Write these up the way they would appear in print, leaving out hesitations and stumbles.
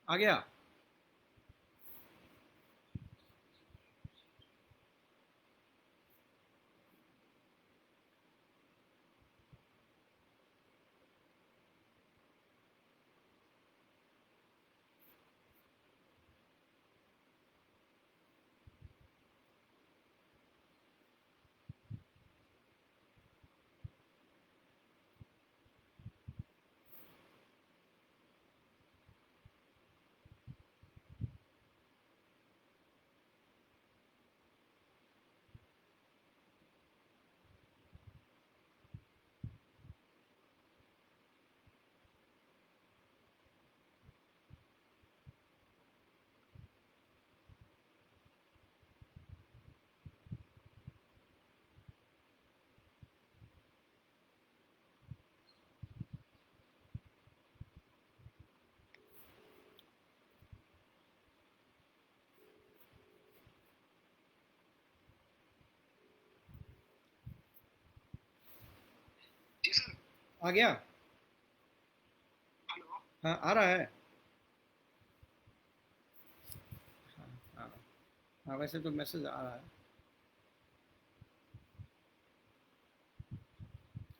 आ गया। जी सर। आ गया। हेलो। हाँ, आ रहा है। हाँ। हाँ। हाँ, वैसे तो मैसेज आ रहा है।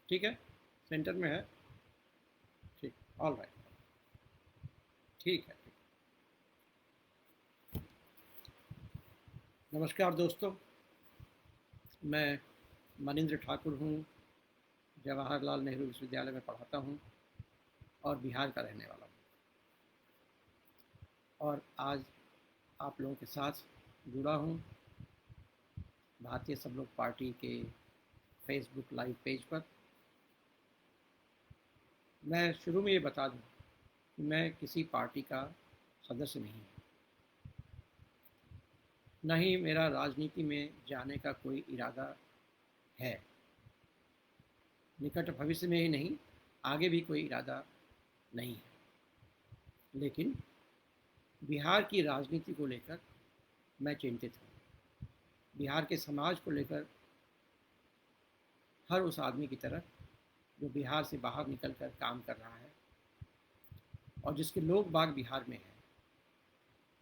ठीक है। सेंटर में है। ठीक। All right. ठीक है। नमस्कार दोस्तों। मैं मनिंद्र ठाकुर हूँ। जवाहरलाल नेहरू विश्वविद्यालय में पढ़ाता हूँ और बिहार का रहने वाला हूँ। और आज आप लोगों के साथ जुड़ा हूँ भारतीय सब लोग पार्टी के फेसबुक लाइव पेज पर। मैं शुरू में ये बता दूँ कि मैं किसी पार्टी का सदस्य नहीं हूँ। न ही मेरा राजनीति में जाने का कोई इरादा है। निकट भविष्य में ही नहीं, आगे भी कोई इरादा नहीं है। लेकिन बिहार की राजनीति को लेकर मैं चिंतित हूँ। बिहार के समाज को लेकर हर उस आदमी की तरह जो बिहार से बाहर निकल कर काम कर रहा है और जिसके लोग बाग बिहार में हैं,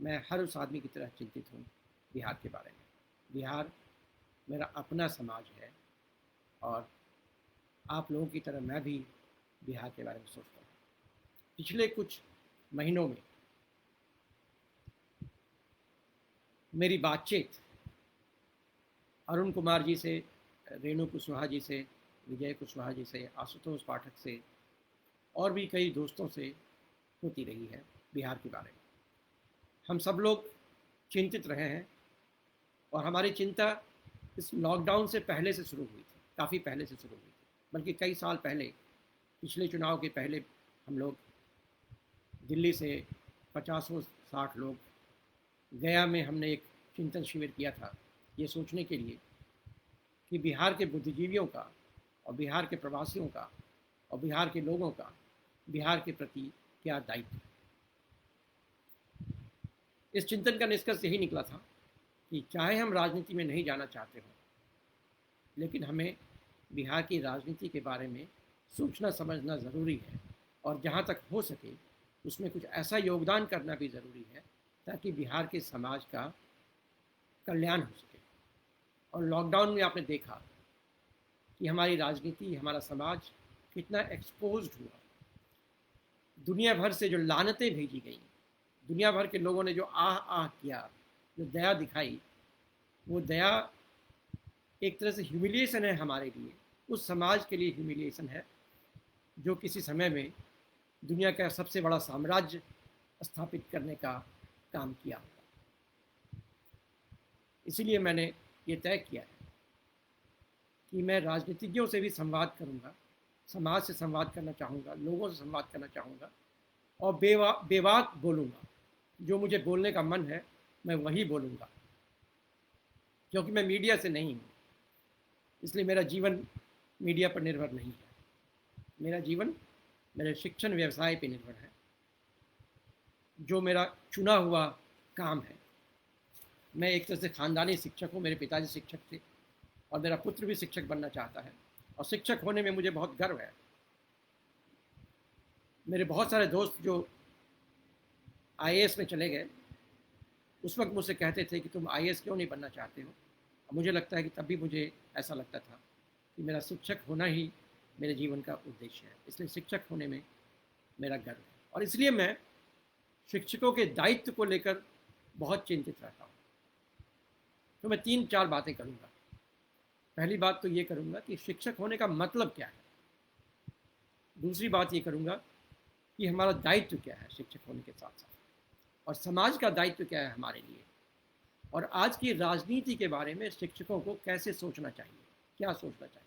मैं हर उस आदमी की तरह चिंतित हूँ बिहार के बारे में। बिहार मेरा अपना समाज है और आप लोगों की तरह मैं भी बिहार के बारे में सोचता हूँ। पिछले कुछ महीनों में मेरी बातचीत अरुण कुमार जी से, रेणु कुशवाहा जी से, विजय कुशवाहा जी से, आशुतोष पाठक से और भी कई दोस्तों से होती रही है बिहार के बारे में। हम सब लोग चिंतित रहे हैं और हमारी चिंता इस लॉकडाउन से पहले से शुरू हुई थी, काफ़ी पहले से शुरू हुई थी, बल्कि कई साल पहले, पिछले चुनाव के पहले हम लोग दिल्ली से 50-60 लोग गया में हमने एक चिंतन शिविर किया था, ये सोचने के लिए कि बिहार के बुद्धिजीवियों का और बिहार के प्रवासियों का और बिहार के लोगों का बिहार के प्रति क्या दायित्व है। इस चिंतन का निष्कर्ष यही निकला था कि चाहे हम राजनीति में नहीं जाना चाहते हों, लेकिन हमें बिहार की राजनीति के बारे में सोचना समझना ज़रूरी है और जहाँ तक हो सके उसमें कुछ ऐसा योगदान करना भी ज़रूरी है ताकि बिहार के समाज का कल्याण हो सके। और लॉकडाउन में आपने देखा कि हमारी राजनीति, हमारा समाज कितना एक्सपोज्ड हुआ। दुनिया भर से जो लानतें भेजी गई, दुनिया भर के लोगों ने जो आह आह किया, जो दया दिखाई, वो दया एक तरह से ह्यूमिलिएशन है हमारे लिए, उस समाज के लिए ह्यूमिलिएशन है जो किसी समय में दुनिया का सबसे बड़ा साम्राज्य स्थापित करने का काम किया होगा। इसीलिए मैंने ये तय किया है कि मैं राजनीतिज्ञों से भी संवाद करूंगा, समाज से संवाद करना चाहूँगा, लोगों से संवाद करना चाहूँगा और बेबाक बोलूँगा। जो मुझे बोलने का मन है मैं वही बोलूँगा, क्योंकि मैं मीडिया से नहीं हूँ, इसलिए मेरा जीवन मीडिया पर निर्भर नहीं है। मेरा जीवन मेरे शिक्षण व्यवसाय पर निर्भर है, जो मेरा चुना हुआ काम है। मैं एक तरह से ख़ानदानी शिक्षक हूँ, मेरे पिताजी शिक्षक थे और मेरा पुत्र भी शिक्षक बनना चाहता है और शिक्षक होने में मुझे बहुत गर्व है। मेरे बहुत सारे दोस्त जो आईएएस में चले गए, उस वक्त मुझसे कहते थे कि तुम आईएएस क्यों नहीं बनना चाहते हो। और मुझे लगता है कि तब भी मुझे ऐसा लगता था कि मेरा शिक्षक होना ही मेरे जीवन का उद्देश्य है, इसलिए शिक्षक होने में मेरा गर्व है। और इसलिए मैं शिक्षकों के दायित्व को लेकर बहुत चिंतित रहता हूँ। तो मैं 3-4 बातें करूँगा। पहली बात तो ये करूँगा कि शिक्षक होने का मतलब क्या है। दूसरी बात ये करूँगा कि हमारा दायित्व क्या है शिक्षक होने के साथ साथ, और समाज का दायित्व क्या है हमारे लिए, और आज की राजनीति के बारे में शिक्षकों को कैसे सोचना चाहिए, क्या सोचना चाहिए।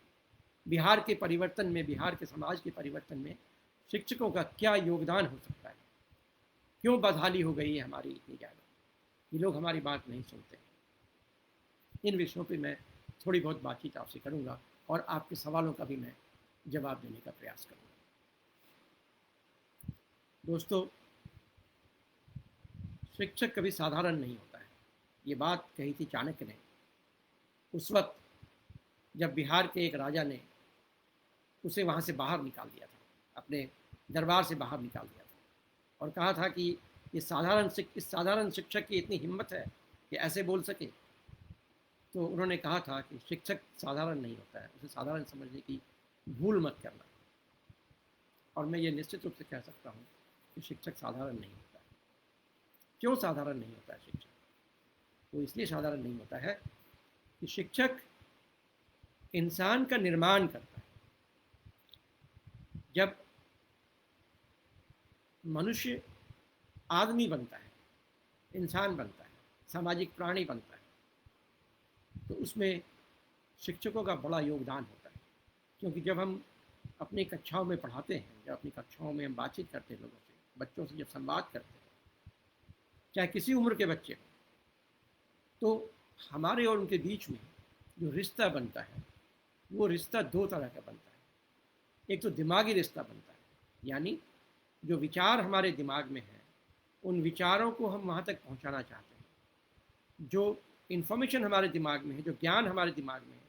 बिहार के परिवर्तन में, बिहार के समाज के परिवर्तन में शिक्षकों का क्या योगदान हो सकता है। क्यों बदहाली हो गई है हमारी इतनी ज़्यादा, ये लोग हमारी बात नहीं सुनते। इन विषयों पे मैं थोड़ी बहुत बातचीत आपसे करूँगा और आपके सवालों का भी मैं जवाब देने का प्रयास करूँगा। दोस्तों, शिक्षक कभी साधारण नहीं होता है। ये बात कही थी चाणक्य ने उस वक्त जब बिहार के एक राजा ने उसे वहाँ से बाहर निकाल दिया था, अपने दरबार से बाहर निकाल दिया था, और कहा था कि इस साधारण शिक्षक की इतनी हिम्मत है कि ऐसे बोल सके। तो उन्होंने कहा था कि शिक्षक साधारण नहीं होता है, उसे साधारण समझने की भूल मत करना। और मैं ये निश्चित रूप से कह सकता हूँ कि शिक्षक साधारण नहीं होता है। क्यों साधारण नहीं होता है शिक्षक? वो इसलिए साधारण नहीं होता है कि शिक्षक इंसान का निर्माण करता है। जब मनुष्य आदमी बनता है, इंसान बनता है, सामाजिक प्राणी बनता है, तो उसमें शिक्षकों का बड़ा योगदान होता है। क्योंकि जब हम अपनी कक्षाओं में पढ़ाते हैं, जब अपनी कक्षाओं में हम बातचीत करते हैं लोगों से, बच्चों से जब संवाद करते हैं, चाहे किसी उम्र के बच्चे हों, तो हमारे और उनके बीच में जो रिश्ता बनता है वो रिश्ता दो तरह का बनता है। एक तो दिमागी रिश्ता बनता है, यानी जो विचार हमारे दिमाग में है उन विचारों को हम वहाँ तक पहुँचाना चाहते हैं। जो इन्फॉर्मेशन हमारे दिमाग में है, जो ज्ञान हमारे दिमाग में है,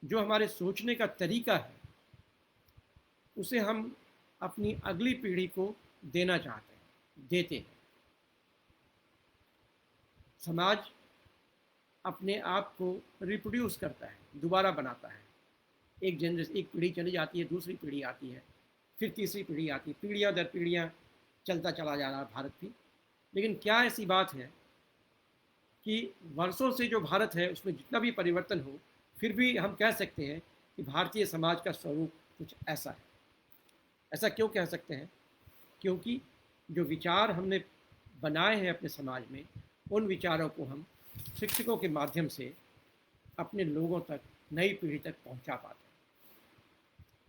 जो हमारे सोचने का तरीका है, उसे हम अपनी अगली पीढ़ी को देना चाहते हैं, देते हैं। समाज अपने आप को रिप्रोड्यूस करता है, दोबारा बनाता है। एक पीढ़ी चली जाती है, दूसरी पीढ़ी आती है, फिर तीसरी पीढ़ी आती है, पीढ़ियाँ दर पीढ़ियाँ चलता चला जा रहा है भारत भी। लेकिन क्या ऐसी बात है कि वर्षों से जो भारत है उसमें जितना भी परिवर्तन हो, फिर भी हम कह सकते हैं कि भारतीय समाज का स्वरूप कुछ ऐसा है। ऐसा क्यों कह सकते हैं? क्योंकि जो विचार हमने बनाए हैं अपने समाज में, उन विचारों को हम शिक्षकों के माध्यम से अपने लोगों तक, नई पीढ़ी तक पहुंचा पाते हैं।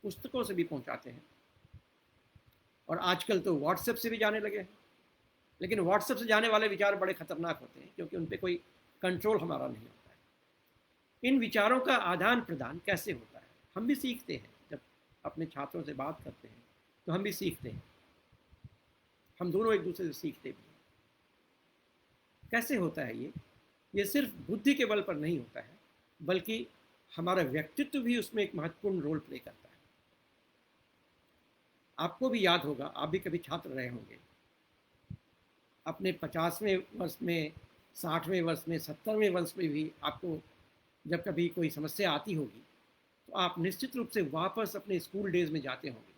पुस्तकों से भी पहुंचाते हैं, और आजकल तो व्हाट्सएप से भी जाने लगे हैं। लेकिन व्हाट्सएप से जाने वाले विचार बड़े खतरनाक होते हैं, क्योंकि उन पर कोई कंट्रोल हमारा नहीं होता है। इन विचारों का आदान प्रदान कैसे होता है? हम भी सीखते हैं, जब अपने छात्रों से बात करते हैं तो हम भी सीखते हैं। हम दोनों एक दूसरे से सीखते भी हैं। कैसे होता है ये सिर्फ बुद्धि के बल पर नहीं होता है, बल्कि हमारा व्यक्तित्व भी उसमें एक महत्वपूर्ण रोल प्ले करता है। आपको भी याद होगा, आप भी कभी छात्र रहे होंगे। अपने 50वें वर्ष में, 60वें वर्ष में, 70वें वर्ष में भी आपको जब कभी कोई समस्या आती होगी तो आप निश्चित रूप से वापस अपने स्कूल डेज में जाते होंगे।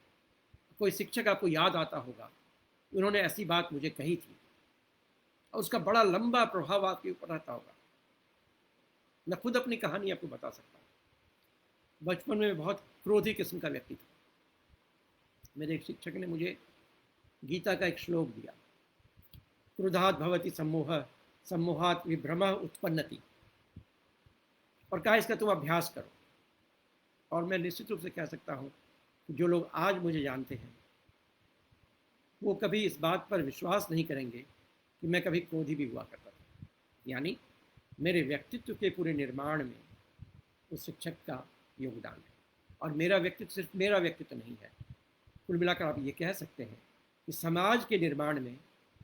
कोई शिक्षक आपको याद आता होगा, उन्होंने ऐसी बात मुझे कही थी, और उसका बड़ा लंबा प्रभाव आपके ऊपर रहता होगा। मैं खुद अपनी कहानी आपको बता सकता हूँ। बचपन में बहुत क्रोधी किस्म का व्यक्ति था। मेरे एक शिक्षक ने मुझे गीता का एक श्लोक दिया, क्रोधात् भवति सम्मोह सम्मोहात् विभ्रमः उत्पन्नति, और कहा इसका तुम अभ्यास करो। और मैं निश्चित रूप से कह सकता हूँ कि जो लोग आज मुझे जानते हैं वो कभी इस बात पर विश्वास नहीं करेंगे कि मैं कभी क्रोधी भी हुआ करता था। यानी मेरे व्यक्तित्व के पूरे निर्माण में उस शिक्षक का योगदान है। और मेरा व्यक्तित्व सिर्फ मेरा व्यक्तित्व नहीं है, कुल मिलाकर आप ये कह सकते हैं कि समाज के निर्माण में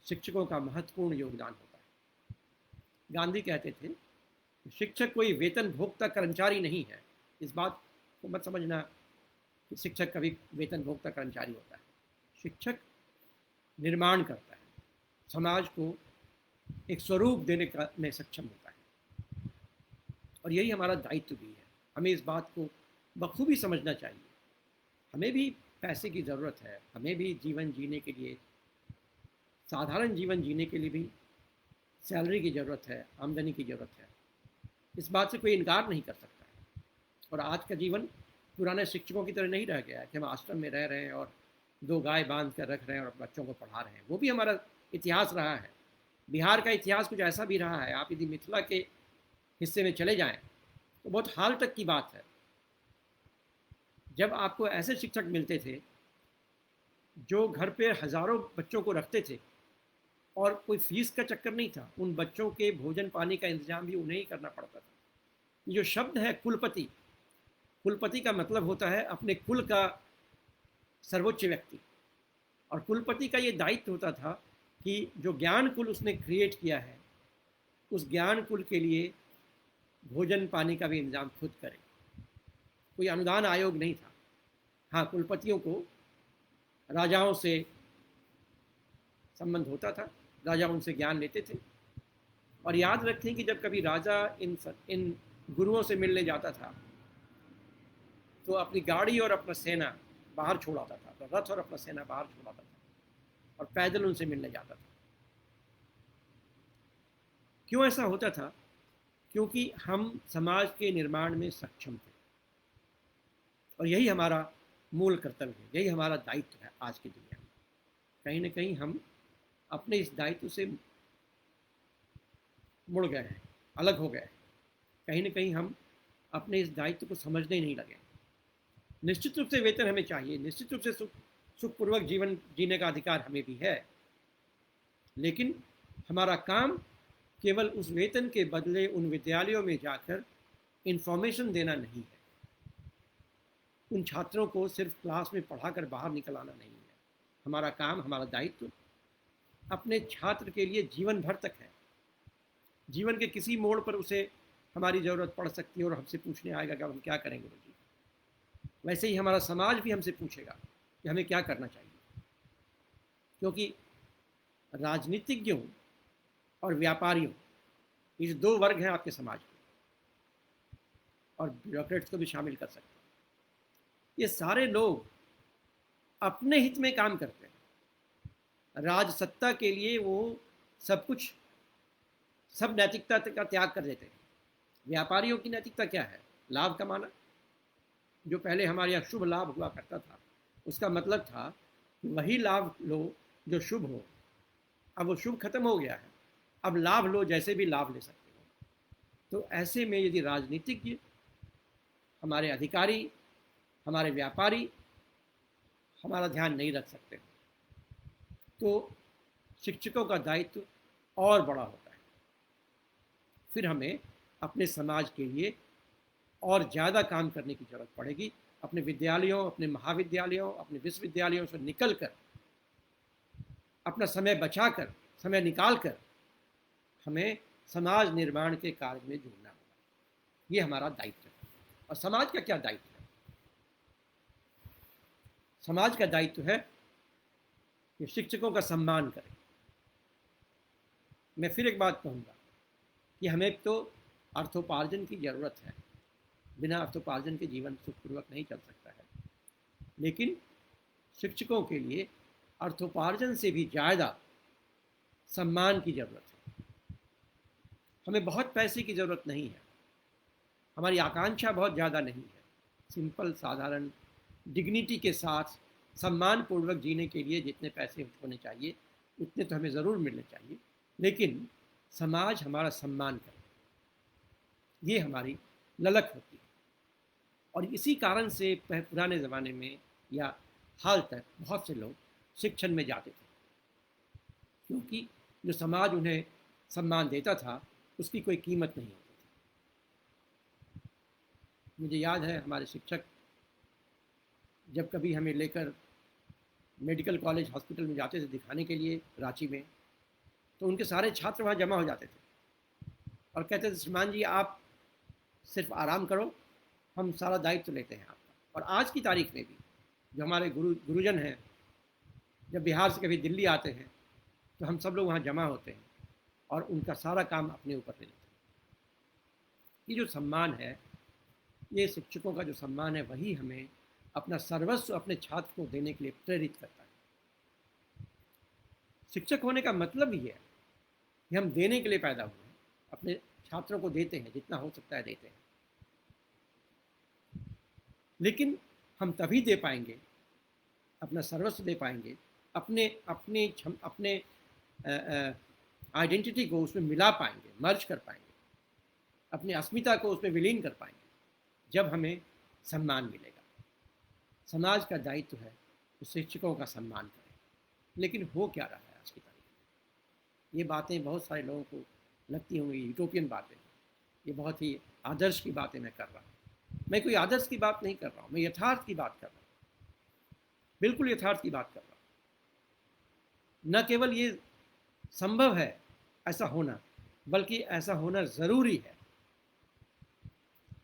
शिक्षकों का महत्वपूर्ण योगदान होता है। गांधी कहते थे कि शिक्षक कोई वेतन भोक्ता कर्मचारी नहीं है। इस बात को मत समझना कि शिक्षक कभी वेतन भोक्ता कर्मचारी होता है। शिक्षक निर्माण करता है, समाज को एक स्वरूप देने का में सक्षम होता है। और यही हमारा दायित्व भी है। हमें इस बात को बखूबी समझना चाहिए। हमें भी पैसे की ज़रूरत है, हमें भी जीवन जीने के लिए, साधारण जीवन जीने के लिए भी सैलरी की ज़रूरत है, आमदनी की ज़रूरत है। इस बात से कोई इनकार नहीं कर सकता है। और आज का जीवन पुराने शिक्षकों की तरह नहीं रह गया है कि हम आश्रम में रह रहे हैं और 2 गाय बांध कर रख रहे हैं और बच्चों को पढ़ा रहे हैं। वो भी हमारा इतिहास रहा है। बिहार का इतिहास कुछ ऐसा भी रहा है। आप यदि मिथिला के हिस्से में चले जाएं तो बहुत हाल तक की बात है, जब आपको ऐसे शिक्षक मिलते थे जो घर पे हज़ारों बच्चों को रखते थे और कोई फीस का चक्कर नहीं था। उन बच्चों के भोजन पानी का इंतजाम भी उन्हें ही करना पड़ता था। ये जो शब्द है कुलपति, कुलपति का मतलब होता है अपने कुल का सर्वोच्च व्यक्ति। और कुलपति का ये दायित्व होता था कि जो ज्ञान कुल उसने क्रिएट किया है, उस ज्ञान कुल के लिए भोजन पानी का भी इंतजाम खुद करे। कोई अनुदान आयोग नहीं था। हाँ, कुलपतियों को राजाओं से संबंध होता था, राजा उनसे ज्ञान लेते थे। और याद रखें कि जब कभी राजा इन गुरुओं से मिलने जाता था तो अपनी गाड़ी और अपना सेना बाहर छोड़ आता था, तो रथ और अपना सेना बाहर छोड़ आता था और पैदल उनसे मिलने जाता था। क्यों ऐसा होता था? क्योंकि हम समाज के निर्माण में सक्षम थे और यही हमारा मूल कर्तव्य है, यही हमारा दायित्व है। आज की दुनिया में कहीं ना कहीं हम अपने इस दायित्व से मुड़ गए हैं, अलग हो गए हैं। कहीं ना कहीं हम अपने इस दायित्व को समझने ही नहीं लगे। निश्चित रूप से वेतन हमें चाहिए, निश्चित रूप से सुखपूर्वक जीवन जीने का अधिकार हमें भी है, लेकिन हमारा काम केवल उस वेतन के बदले उन विद्यालयों में जाकर इंफॉर्मेशन देना नहीं है, उन छात्रों को सिर्फ क्लास में पढ़ाकर बाहर निकल आना नहीं है। हमारा काम, हमारा दायित्व अपने छात्र के लिए जीवन भर तक है। जीवन के किसी मोड़ पर उसे हमारी ज़रूरत पड़ सकती है और हमसे पूछने आएगा कि अब हम क्या करें गुरुजी। वैसे ही हमारा समाज भी हमसे पूछेगा कि हमें क्या करना चाहिए, क्योंकि राजनीतिज्ञों और व्यापारियों, ये 2 वर्ग हैं आपके समाज के, और ब्यूरोक्रेट्स को भी शामिल कर सकते हैं। ये सारे लोग अपने हित में काम करते हैं। राज सत्ता के लिए वो सब कुछ, सब नैतिकता का त्याग कर देते हैं। व्यापारियों की नैतिकता क्या है? लाभ कमाना। जो पहले हमारे यहाँ शुभ लाभ हुआ करता था, उसका मतलब था कि वही लाभ लो जो शुभ हो। अब वो शुभ खत्म हो गया है, अब लाभ लो जैसे भी लाभ ले सकते हो। तो ऐसे में यदि राजनीतिज्ञ, हमारे अधिकारी, हमारे व्यापारी हमारा ध्यान नहीं रख सकते तो शिक्षकों का दायित्व और बड़ा होता है। फिर हमें अपने समाज के लिए और ज़्यादा काम करने की ज़रूरत पड़ेगी। अपने विद्यालयों, अपने महाविद्यालयों, अपने विश्वविद्यालयों से निकलकर, अपना समय बचाकर, समय निकालकर हमें समाज निर्माण के कार्य में जुड़ना होगा। ये हमारा दायित्व है। और समाज का क्या दायित्व है? समाज का दायित्व है कि शिक्षकों का सम्मान करें। मैं फिर एक बात कहूँगा कि हमें तो अर्थोपार्जन की ज़रूरत है। बिना अर्थोपार्जन के जीवन सुखपूर्वक नहीं चल सकता है, लेकिन शिक्षकों के लिए अर्थोपार्जन से भी ज़्यादा सम्मान की ज़रूरत है। हमें बहुत पैसे की ज़रूरत नहीं है, हमारी आकांक्षा बहुत ज़्यादा नहीं है। सिंपल, साधारण, डिग्निटी के साथ सम्मानपूर्वक जीने के लिए जितने पैसे होने चाहिए उतने तो हमें ज़रूर मिलने चाहिए, लेकिन समाज हमारा सम्मान करे, ये हमारी ललक होती है। और इसी कारण से पुराने ज़माने में या हाल तक बहुत से लोग शिक्षण में जाते थे, क्योंकि जो समाज उन्हें सम्मान देता था उसकी कोई कीमत नहीं होती थी। मुझे याद है हमारे शिक्षक जब कभी हमें लेकर मेडिकल कॉलेज हॉस्पिटल में जाते थे दिखाने के लिए रांची में, तो उनके सारे छात्र वहाँ जमा हो जाते थे और कहते थे, श्रीमान जी आप सिर्फ आराम करो, हम सारा दायित्व लेते हैं आपका। और आज की तारीख में भी जो हमारे गुरुजन हैं, जब बिहार से कभी दिल्ली आते हैं तो हम सब लोग वहाँ जमा होते हैं और उनका सारा काम अपने ऊपर ले लेते हैं। ये जो सम्मान है, ये शिक्षकों का जो सम्मान है, वही हमें अपना सर्वस्व अपने छात्र को देने के लिए प्रेरित करता है। शिक्षक होने का मतलब ही है कि हम देने के लिए पैदा हुए हैं, अपने छात्रों को देते हैं, जितना हो सकता है देते हैं। लेकिन हम तभी दे पाएंगे, अपना सर्वस्व दे पाएंगे, अपने अपने अपने आइडेंटिटी को उसमें मिला पाएंगे, मर्ज कर पाएंगे, अपनी अस्मिता को उसमें विलीन कर पाएंगे, जब हमें सम्मान मिलेगा। समाज का दायित्व है तो शिक्षकों का सम्मान करें, लेकिन हो क्या रहा है आज की तारीख में? ये बातें बहुत सारे लोगों को लगती होंगी यूटोपियन बातें, ये बहुत ही आदर्श की बातें मैं कर रहा हूँ। मैं कोई आदर्श की बात नहीं कर रहा हूँ, मैं यथार्थ की बात कर रहा हूँ, बिल्कुल यथार्थ की बात कर रहा हूँ। न केवल ये संभव है ऐसा होना, बल्कि ऐसा होना ज़रूरी है।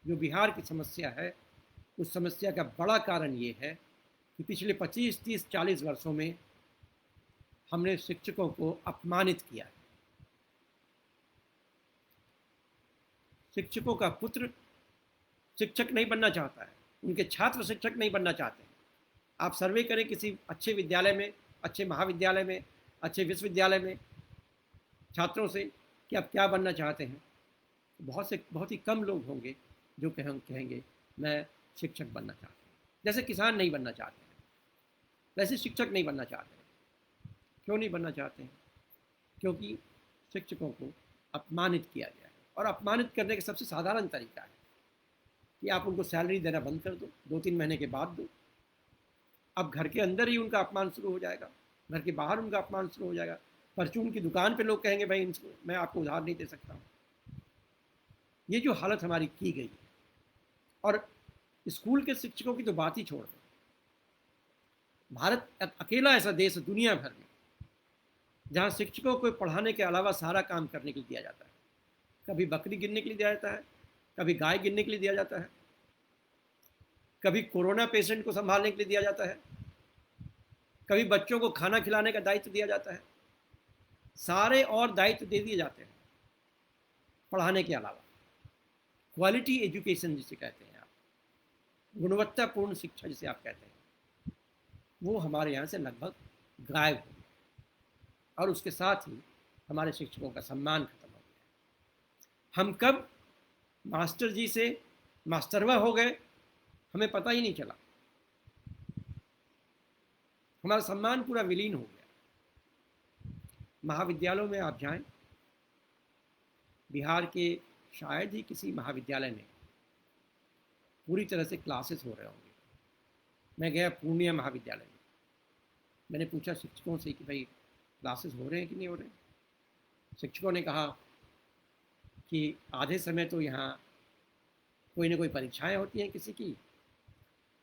जो बिहार की समस्या है, उस समस्या का बड़ा कारण ये है कि पिछले 25, 30, 40 वर्षों में हमने शिक्षकों को अपमानित किया है। शिक्षकों का पुत्र शिक्षक नहीं बनना चाहता है, उनके छात्र शिक्षक नहीं बनना चाहते हैं। आप सर्वे करें किसी अच्छे विद्यालय में, अच्छे महाविद्यालय में, अच्छे विश्वविद्यालय में छात्रों से कि आप क्या बनना चाहते हैं, बहुत ही कम लोग होंगे जो कहेंगे मैं शिक्षक बनना चाहता हूँ। जैसे किसान नहीं बनना चाहते हैं, वैसे शिक्षक नहीं बनना चाहते हैं। क्यों नहीं बनना चाहते हैं? क्योंकि शिक्षकों को अपमानित किया गया है, और अपमानित करने का सबसे साधारण तरीका है कि आप उनको सैलरी देना बंद कर दो, 2-3 महीने के बाद दो। अब घर के अंदर ही उनका अपमान शुरू हो जाएगा, घर के बाहर उनका अपमान शुरू हो जाएगा। परचून की दुकान पे लोग कहेंगे भाई मैं आपको उधार नहीं दे सकता हूँ। ये जो हालत हमारी की गई है, और स्कूल के शिक्षकों की तो बात ही छोड़ दो। भारत अकेला ऐसा देश है दुनिया भर में जहाँ शिक्षकों को पढ़ाने के अलावा सारा काम करने के लिए दिया जाता है। कभी बकरी गिनने के लिए दिया जाता है, कभी गाय गिनने के लिए दिया जाता है, कभी कोरोना पेशेंट को संभालने के लिए दिया जाता है, कभी बच्चों को खाना खिलाने का दायित्व दिया जाता है। सारे और दायित्व दे दिए जाते हैं पढ़ाने के अलावा। क्वालिटी एजुकेशन जिसे कहते हैं आप, गुणवत्तापूर्ण शिक्षा जिसे आप कहते हैं, वो हमारे यहाँ से लगभग गायब हो गया, और उसके साथ ही हमारे शिक्षकों का सम्मान खत्म हो गया। हम कब मास्टर जी से मास्टरवा हो गए हमें पता ही नहीं चला, हमारा सम्मान पूरा विलीन हो गया। महाविद्यालयों में आप जाएं, बिहार के शायद ही किसी महाविद्यालय में पूरी तरह से क्लासेस हो रहे होंगे। मैं गया पूर्णिया महाविद्यालय में, मैंने पूछा शिक्षकों से कि भाई क्लासेस हो रहे हैं कि नहीं हो रहे हैं। शिक्षकों ने कहा कि आधे समय तो यहाँ कोई ना कोई परीक्षाएं होती हैं किसी की,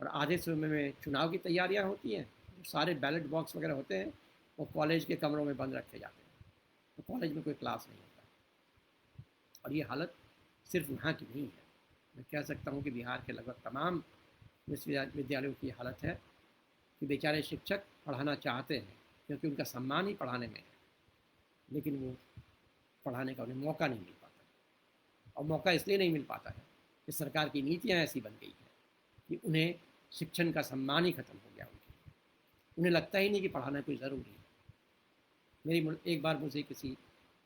और आधे समय में चुनाव की तैयारियां होती हैं। सारे बैलेट बॉक्स वगैरह होते हैं, वो कॉलेज के कमरों में बंद रखे जाते हैं, तो कॉलेज में कोई क्लास नहीं होता। और ये हालत सिर्फ यहाँ की नहीं है, मैं कह सकता हूँ कि बिहार के लगभग तमाम विश्वविद्यालयों की हालत है कि बेचारे शिक्षक पढ़ाना चाहते हैं क्योंकि उनका सम्मान ही पढ़ाने में है, लेकिन वो पढ़ाने का उन्हें मौका नहीं मिल पाता। और मौका इसलिए नहीं मिल पाता है कि सरकार की नीतियाँ ऐसी बन गई है कि उन्हें शिक्षण का सम्मान ही खत्म हो गया। उन्हें लगता ही नहीं कि पढ़ाना कोई ज़रूरी है। एक बार मुझे किसी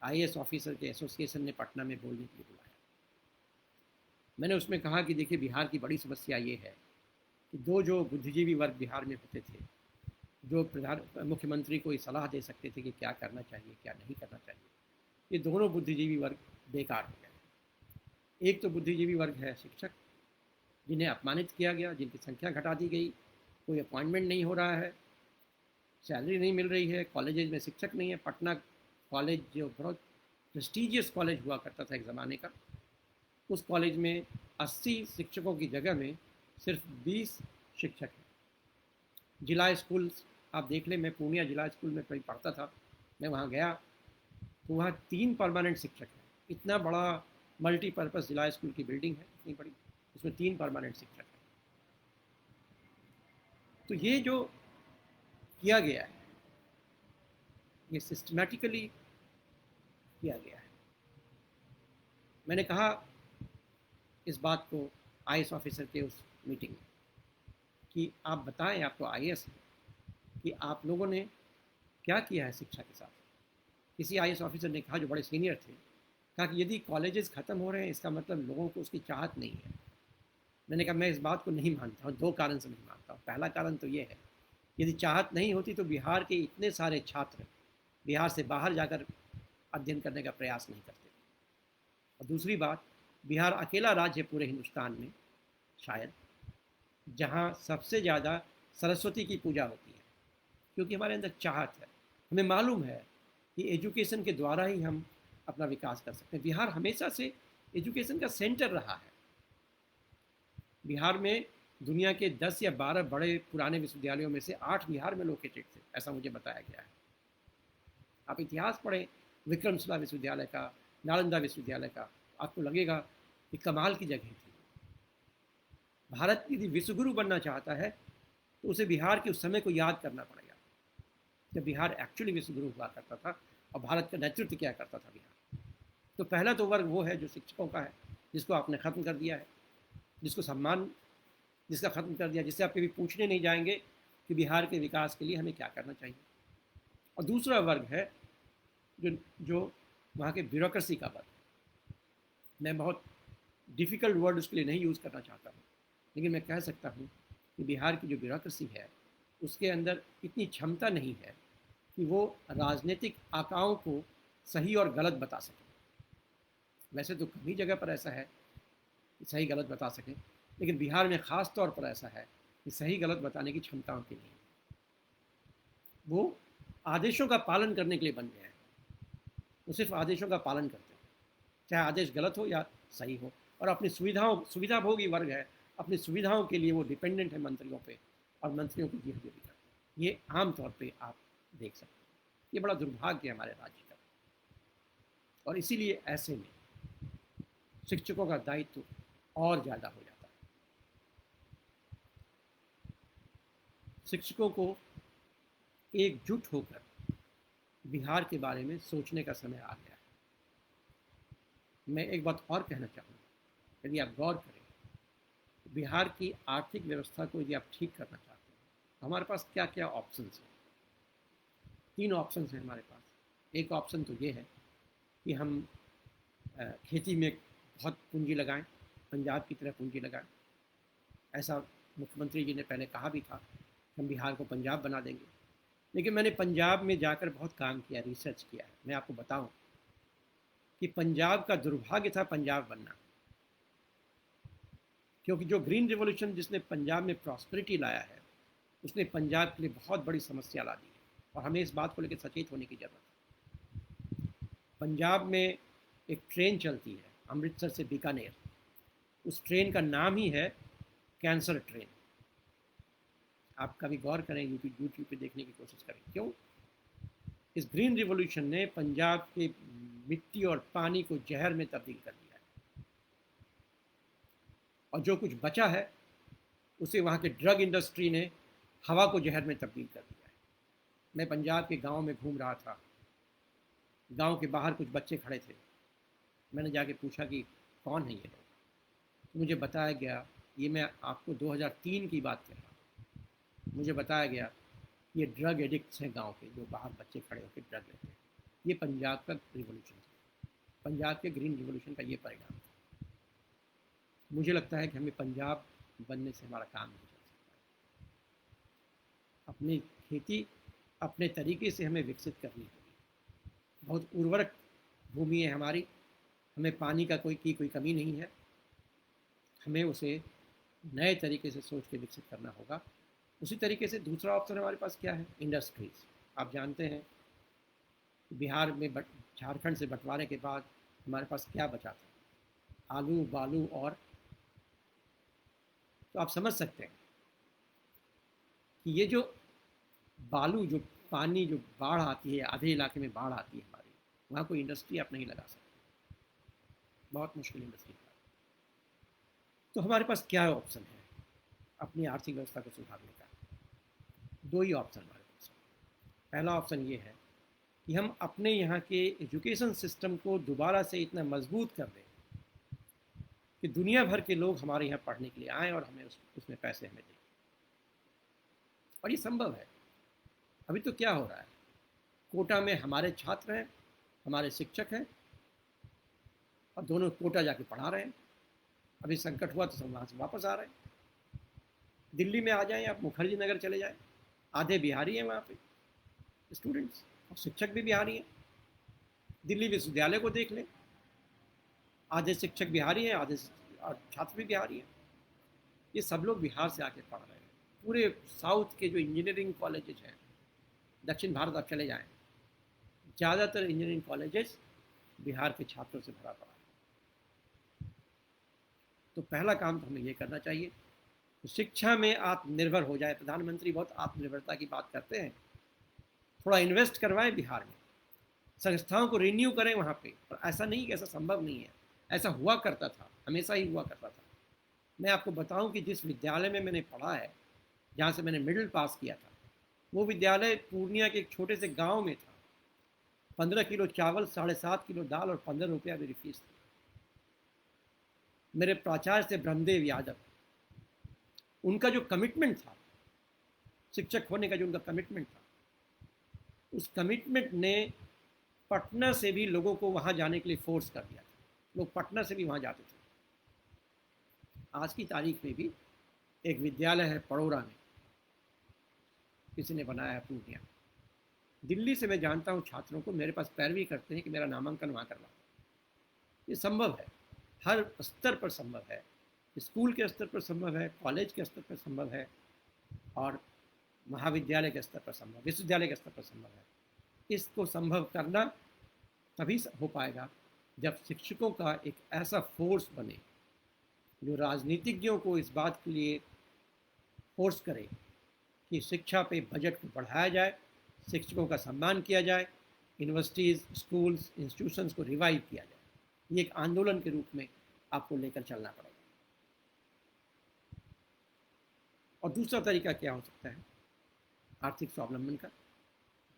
IAS ऑफिसर के एसोसिएशन ने पटना में बोलने के लिए बुलाया। मैंने उसमें कहा कि देखिए बिहार की बड़ी समस्या ये है कि जो बुद्धिजीवी वर्ग बिहार में होते थे, जो मुख्यमंत्री को ये सलाह दे सकते थे कि क्या करना चाहिए क्या नहीं करना चाहिए, ये दोनों बुद्धिजीवी वर्ग बेकार हो गए। एक तो बुद्धिजीवी वर्ग है शिक्षक, जिन्हें अपमानित किया गया, जिनकी संख्या घटा दी गई, कोई अपॉइंटमेंट नहीं हो रहा है, सैलरी नहीं मिल रही है, कॉलेजेस में शिक्षक नहीं है। पटना कॉलेज जो बहुत प्रेस्टीजियस कॉलेज हुआ करता था एक ज़माने का, उस कॉलेज में 80 शिक्षकों की जगह में सिर्फ 20 शिक्षक हैं। जिला स्कूल आप देख लें, मैं पूर्णिया जिला स्कूल में कहीं पढ़ता था, मैं वहाँ गया तो वहाँ 3 परमानेंट शिक्षक हैं। इतना बड़ा मल्टीपर्पज़ जिला स्कूल की बिल्डिंग है, इतनी बड़ी, उसमें 3 परमानेंट शिक्षक हैं। तो ये जो किया गया है, ये सिस्टमैटिकली किया गया है। मैंने कहा इस बात को आईएएस ऑफिसर के उस मीटिंग में कि आप बताएं, आप तो आईएएस हैं, कि आप लोगों ने क्या किया है शिक्षा के साथ। किसी आईएएस ऑफिसर ने कहा, जो बड़े सीनियर थे, कहा कि यदि कॉलेजेस ख़त्म हो रहे हैं इसका मतलब लोगों को उसकी चाहत नहीं है। मैंने कहा मैं इस बात को नहीं मानता हूँ, 2 कारण से नहीं मानता हूँ। पहला कारण तो ये है, यदि चाहत नहीं होती तो बिहार के इतने सारे छात्र बिहार से बाहर जाकर अध्ययन करने का प्रयास नहीं करते। और दूसरी बात, बिहार अकेला राज्य है पूरे हिंदुस्तान में शायद जहाँ सबसे ज़्यादा सरस्वती की पूजा होती है, क्योंकि हमारे अंदर चाहत है। हमें मालूम है कि एजुकेशन के द्वारा ही हम अपना विकास कर सकते हैं। बिहार हमेशा से एजुकेशन का सेंटर रहा है। बिहार में दुनिया के 10 या 12 बड़े पुराने विश्वविद्यालयों में से 8 बिहार में लोकेटेड थे, ऐसा मुझे बताया गया है। आप इतिहास पढ़ें विक्रमशिला विश्वविद्यालय का, नालंदा विश्वविद्यालय का, आपको लगेगा कि कमाल की जगह थी। भारत यदि विश्वगुरु बनना चाहता है तो उसे बिहार के उस समय को याद करना पड़ेगा जब बिहार एक्चुअली विश्वगुरु हुआ करता था और भारत का नेतृत्व किया करता था बिहार। तो पहला तो वर्ग वो है जो शिक्षकों का है, जिसको आपने ख़त्म कर दिया है, जिसको सम्मान जिसका ख़त्म कर दिया, जिससे आप कभी पूछने नहीं जाएंगे कि बिहार के विकास के लिए हमें क्या करना चाहिए। और दूसरा वर्ग है जो वहाँ के ब्यूरोक्रेसी का वर्ग। मैं बहुत डिफ़िकल्ट वर्ड उसके लिए नहीं यूज़ करना चाहता हूँ, लेकिन मैं कह सकता हूँ कि बिहार की जो ब्यूरोक्रेसी है उसके अंदर इतनी क्षमता नहीं है कि वो राजनीतिक आकाओं को सही और गलत बता सकें। वैसे तो कई जगह पर ऐसा है कि सही गलत बता सकें, लेकिन बिहार में ख़ास तौर पर ऐसा है कि सही गलत बताने की क्षमता उनकी नहीं है। वो आदेशों का पालन करने के लिए बन गए हैं, वो सिर्फ आदेशों का पालन करते हैं, चाहे आदेश गलत हो या सही हो। और अपनी सुविधाभोगी वर्ग है, अपनी सुविधाओं के लिए वो डिपेंडेंट है मंत्रियों पे, और मंत्रियों की जी भी करते हैं। ये आम तौर पे आप देख सकते हैं। ये बड़ा दुर्भाग्य है हमारे राज्य का, और इसीलिए ऐसे में शिक्षकों का दायित्व और ज़्यादा हो जाता है। शिक्षकों को एकजुट होकर बिहार के बारे में सोचने का समय आ गया है। मैं एक बात और कहना चाहूँगा, यदि आप गौर करें, बिहार की आर्थिक व्यवस्था को यदि आप ठीक करना चाहते हैं तो हमारे पास क्या क्या ऑप्शंस हैं। 3 ऑप्शंस हैं हमारे पास। एक ऑप्शन तो ये है कि हम खेती में बहुत पूंजी लगाएं, पंजाब की तरह पूंजी लगाएं। ऐसा मुख्यमंत्री जी ने पहले कहा भी था कि हम बिहार को पंजाब बना देंगे। लेकिन मैंने पंजाब में जाकर बहुत काम किया, रिसर्च किया है। मैं आपको बताऊं कि पंजाब का दुर्भाग्य था पंजाब बनना, क्योंकि जो ग्रीन रिवॉल्यूशन जिसने पंजाब में प्रॉस्पेरिटी लाया है उसने पंजाब के लिए बहुत बड़ी समस्या ला दी है, और हमें इस बात को लेकर सचेत होने की ज़रूरत है। पंजाब में एक ट्रेन चलती है अमृतसर से बीकानेर, उस ट्रेन का नाम ही है कैंसर ट्रेन। आप कभी गौर करें, यूट्यूब पे देखने की कोशिश करें। क्यों? इस ग्रीन रिवॉल्यूशन ने पंजाब के मिट्टी और पानी को जहर में तब्दील कर दिया है, और जो कुछ बचा है उसे वहाँ के ड्रग इंडस्ट्री ने हवा को जहर में तब्दील कर दिया है। मैं पंजाब के गांव में घूम रहा था, गांव के बाहर कुछ बच्चे खड़े थे। मैंने जाके पूछा कि कौन है ये लोग, तो मुझे बताया गया, ये मैं आपको 2003 की बात कर रहा हूँ, मुझे बताया गया ये ड्रग एडिक्ट्स हैं गांव के, जो बाहर बच्चे खड़े होकर ड्रग लेते हैं। ये पंजाब का रिवॉल्यूशन था, पंजाब के ग्रीन रिवॉल्यूशन का ये परिणाम था। मुझे लगता है कि हमें पंजाब बनने से हमारा काम नहीं चल सकता। अपनी खेती अपने तरीके से हमें विकसित करनी होगी। बहुत उर्वरक भूमि है हमारी, हमें पानी का कोई कमी नहीं है। हमें उसे नए तरीके से सोच के विकसित करना होगा। उसी तरीके से दूसरा ऑप्शन हमारे पास क्या है? इंडस्ट्रीज़। आप जानते हैं बिहार में झारखंड से बंटवारे के बाद हमारे पास क्या बचा था? आलू, बालू और, तो आप समझ सकते हैं कि ये जो बालू, जो पानी, जो बाढ़ आती है, आधे इलाके में बाढ़ आती है हमारी, वहाँ कोई इंडस्ट्री आप नहीं लगा सकते, बहुत मुश्किल इंडस्ट्री। तो हमारे पास क्या ऑप्शन है अपनी आर्थिक व्यवस्था को सुधारने का? 2 ही ऑप्शन हमारे पास। पहला ऑप्शन ये है कि हम अपने यहाँ के एजुकेशन सिस्टम को दोबारा से इतना मजबूत कर दें कि दुनिया भर के लोग हमारे यहाँ पढ़ने के लिए आएँ और हमें उसमें पैसे हमें दें। और ये संभव है। अभी तो क्या हो रहा है, कोटा में हमारे छात्र हैं, हमारे शिक्षक हैं, और दोनों कोटा जाके पढ़ा रहे हैं। अभी संकट हुआ तो सब वहाँ से वापस आ रहे हैं। दिल्ली में आ जाएं, आप मुखर्जी नगर चले जाएं, आधे बिहारी हैं वहाँ पे स्टूडेंट्स, और शिक्षक भी बिहारी हैं। दिल्ली विश्वविद्यालय को देख लें, आधे शिक्षक बिहारी हैं, आधे छात्र भी बिहारी हैं। ये सब लोग बिहार से आके पढ़ रहे हैं। पूरे साउथ के जो इंजीनियरिंग कॉलेजेस हैं, दक्षिण भारत आप चले जाएं, ज़्यादातर इंजीनियरिंग कॉलेजेस बिहार के छात्रों से भरा पड़ा है। तो पहला काम तो हमें ये करना चाहिए, तो शिक्षा में आत्मनिर्भर हो जाए। प्रधानमंत्री बहुत आत्मनिर्भरता की बात करते हैं, थोड़ा इन्वेस्ट करवाएं बिहार में, संस्थाओं को रिन्यू करें वहाँ पे। और ऐसा नहीं कि ऐसा संभव नहीं है, ऐसा हुआ करता था, हमेशा ही हुआ करता था। मैं आपको बताऊं कि जिस विद्यालय में मैंने पढ़ा है, जहाँ से मैंने मिडिल पास किया था, वो विद्यालय पूर्णिया के एक छोटे से गांव में था। 15 किलो चावल, 7.5 किलो दाल और 15 रुपया मेरी फीस थी। मेरे प्राचार्य थे ब्रह्मदेव यादव। उनका जो कमिटमेंट था, शिक्षक होने का जो उनका कमिटमेंट था, उस कमिटमेंट ने पटना से भी लोगों को वहाँ जाने के लिए फोर्स कर दिया था। लोग पटना से भी वहाँ जाते थे। आज की तारीख में भी एक विद्यालय है पड़ोरा में, किसी ने बनाया है पूर्णिया। दिल्ली से मैं जानता हूँ छात्रों को, मेरे पास पैरवी करते हैं कि मेरा नामांकन वहाँ करवा। ये संभव है, हर स्तर पर संभव है। स्कूल के स्तर पर संभव है, कॉलेज के स्तर पर संभव है, और महाविद्यालय के स्तर पर संभव, विश्वविद्यालय के स्तर पर संभव है। इसको संभव करना तभी हो पाएगा जब शिक्षकों का एक ऐसा फोर्स बने जो राजनीतिज्ञों को इस बात के लिए फोर्स करे कि शिक्षा पे बजट को बढ़ाया जाए, शिक्षकों का सम्मान किया जाए, यूनिवर्सिटीज़, स्कूल्स, इंस्टीट्यूशंस को रिवाइव किया जाए। ये एक आंदोलन के रूप में आपको लेकर चलना पड़ेगा। और दूसरा तरीका क्या हो सकता है आर्थिक स्वावलंबन का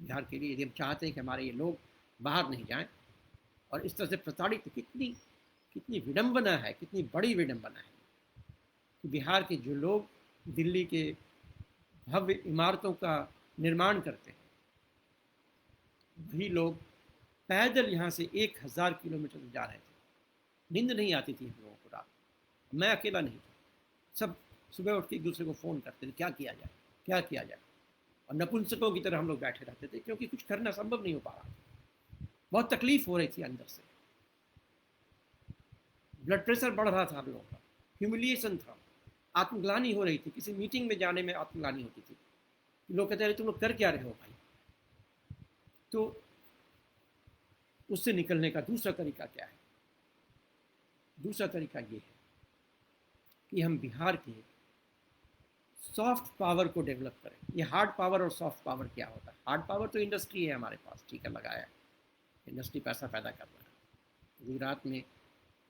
बिहार के लिए, यदि हम चाहते हैं कि हमारे ये लोग बाहर नहीं जाएं और इस तरह से प्रताड़ित। कितनी विडंबना है, कितनी बड़ी विडंबना है कि बिहार के जो लोग दिल्ली के भव्य इमारतों का निर्माण करते हैं, वही लोग पैदल यहाँ से 1000 किलोमीटर जा रहे थे। नींद नहीं आती थी हम लोगों को रात। मैं अकेला नहीं था, सब सुबह उठ के एक दूसरे को फ़ोन करते थे, क्या किया जाए, क्या किया जाए। और नपुंसकों की तरह हम लोग बैठे रहते थे, क्योंकि कुछ करना संभव नहीं हो पा रहा था। बहुत तकलीफ हो रही थी अंदर से, ब्लड प्रेशर बढ़ रहा था हम लोगों का, ह्यूमिलिएशन था, आत्मग्लानि हो रही थी। किसी मीटिंग में जाने में आत्मग्लानि होती थी, लोग कहते रहे तुम लोग कर क्या रहे हो भाई। तो उससे निकलने का दूसरा तरीका क्या है? दूसरा तरीका ये है कि हम बिहार के सॉफ्ट पावर को डेवलप करें। ये हार्ड पावर और सॉफ्ट पावर क्या होता है? हार्ड पावर तो इंडस्ट्री है हमारे पास, ठीक है, लगाया है, इंडस्ट्री पैसा पैदा कर रहा है, गुजरात में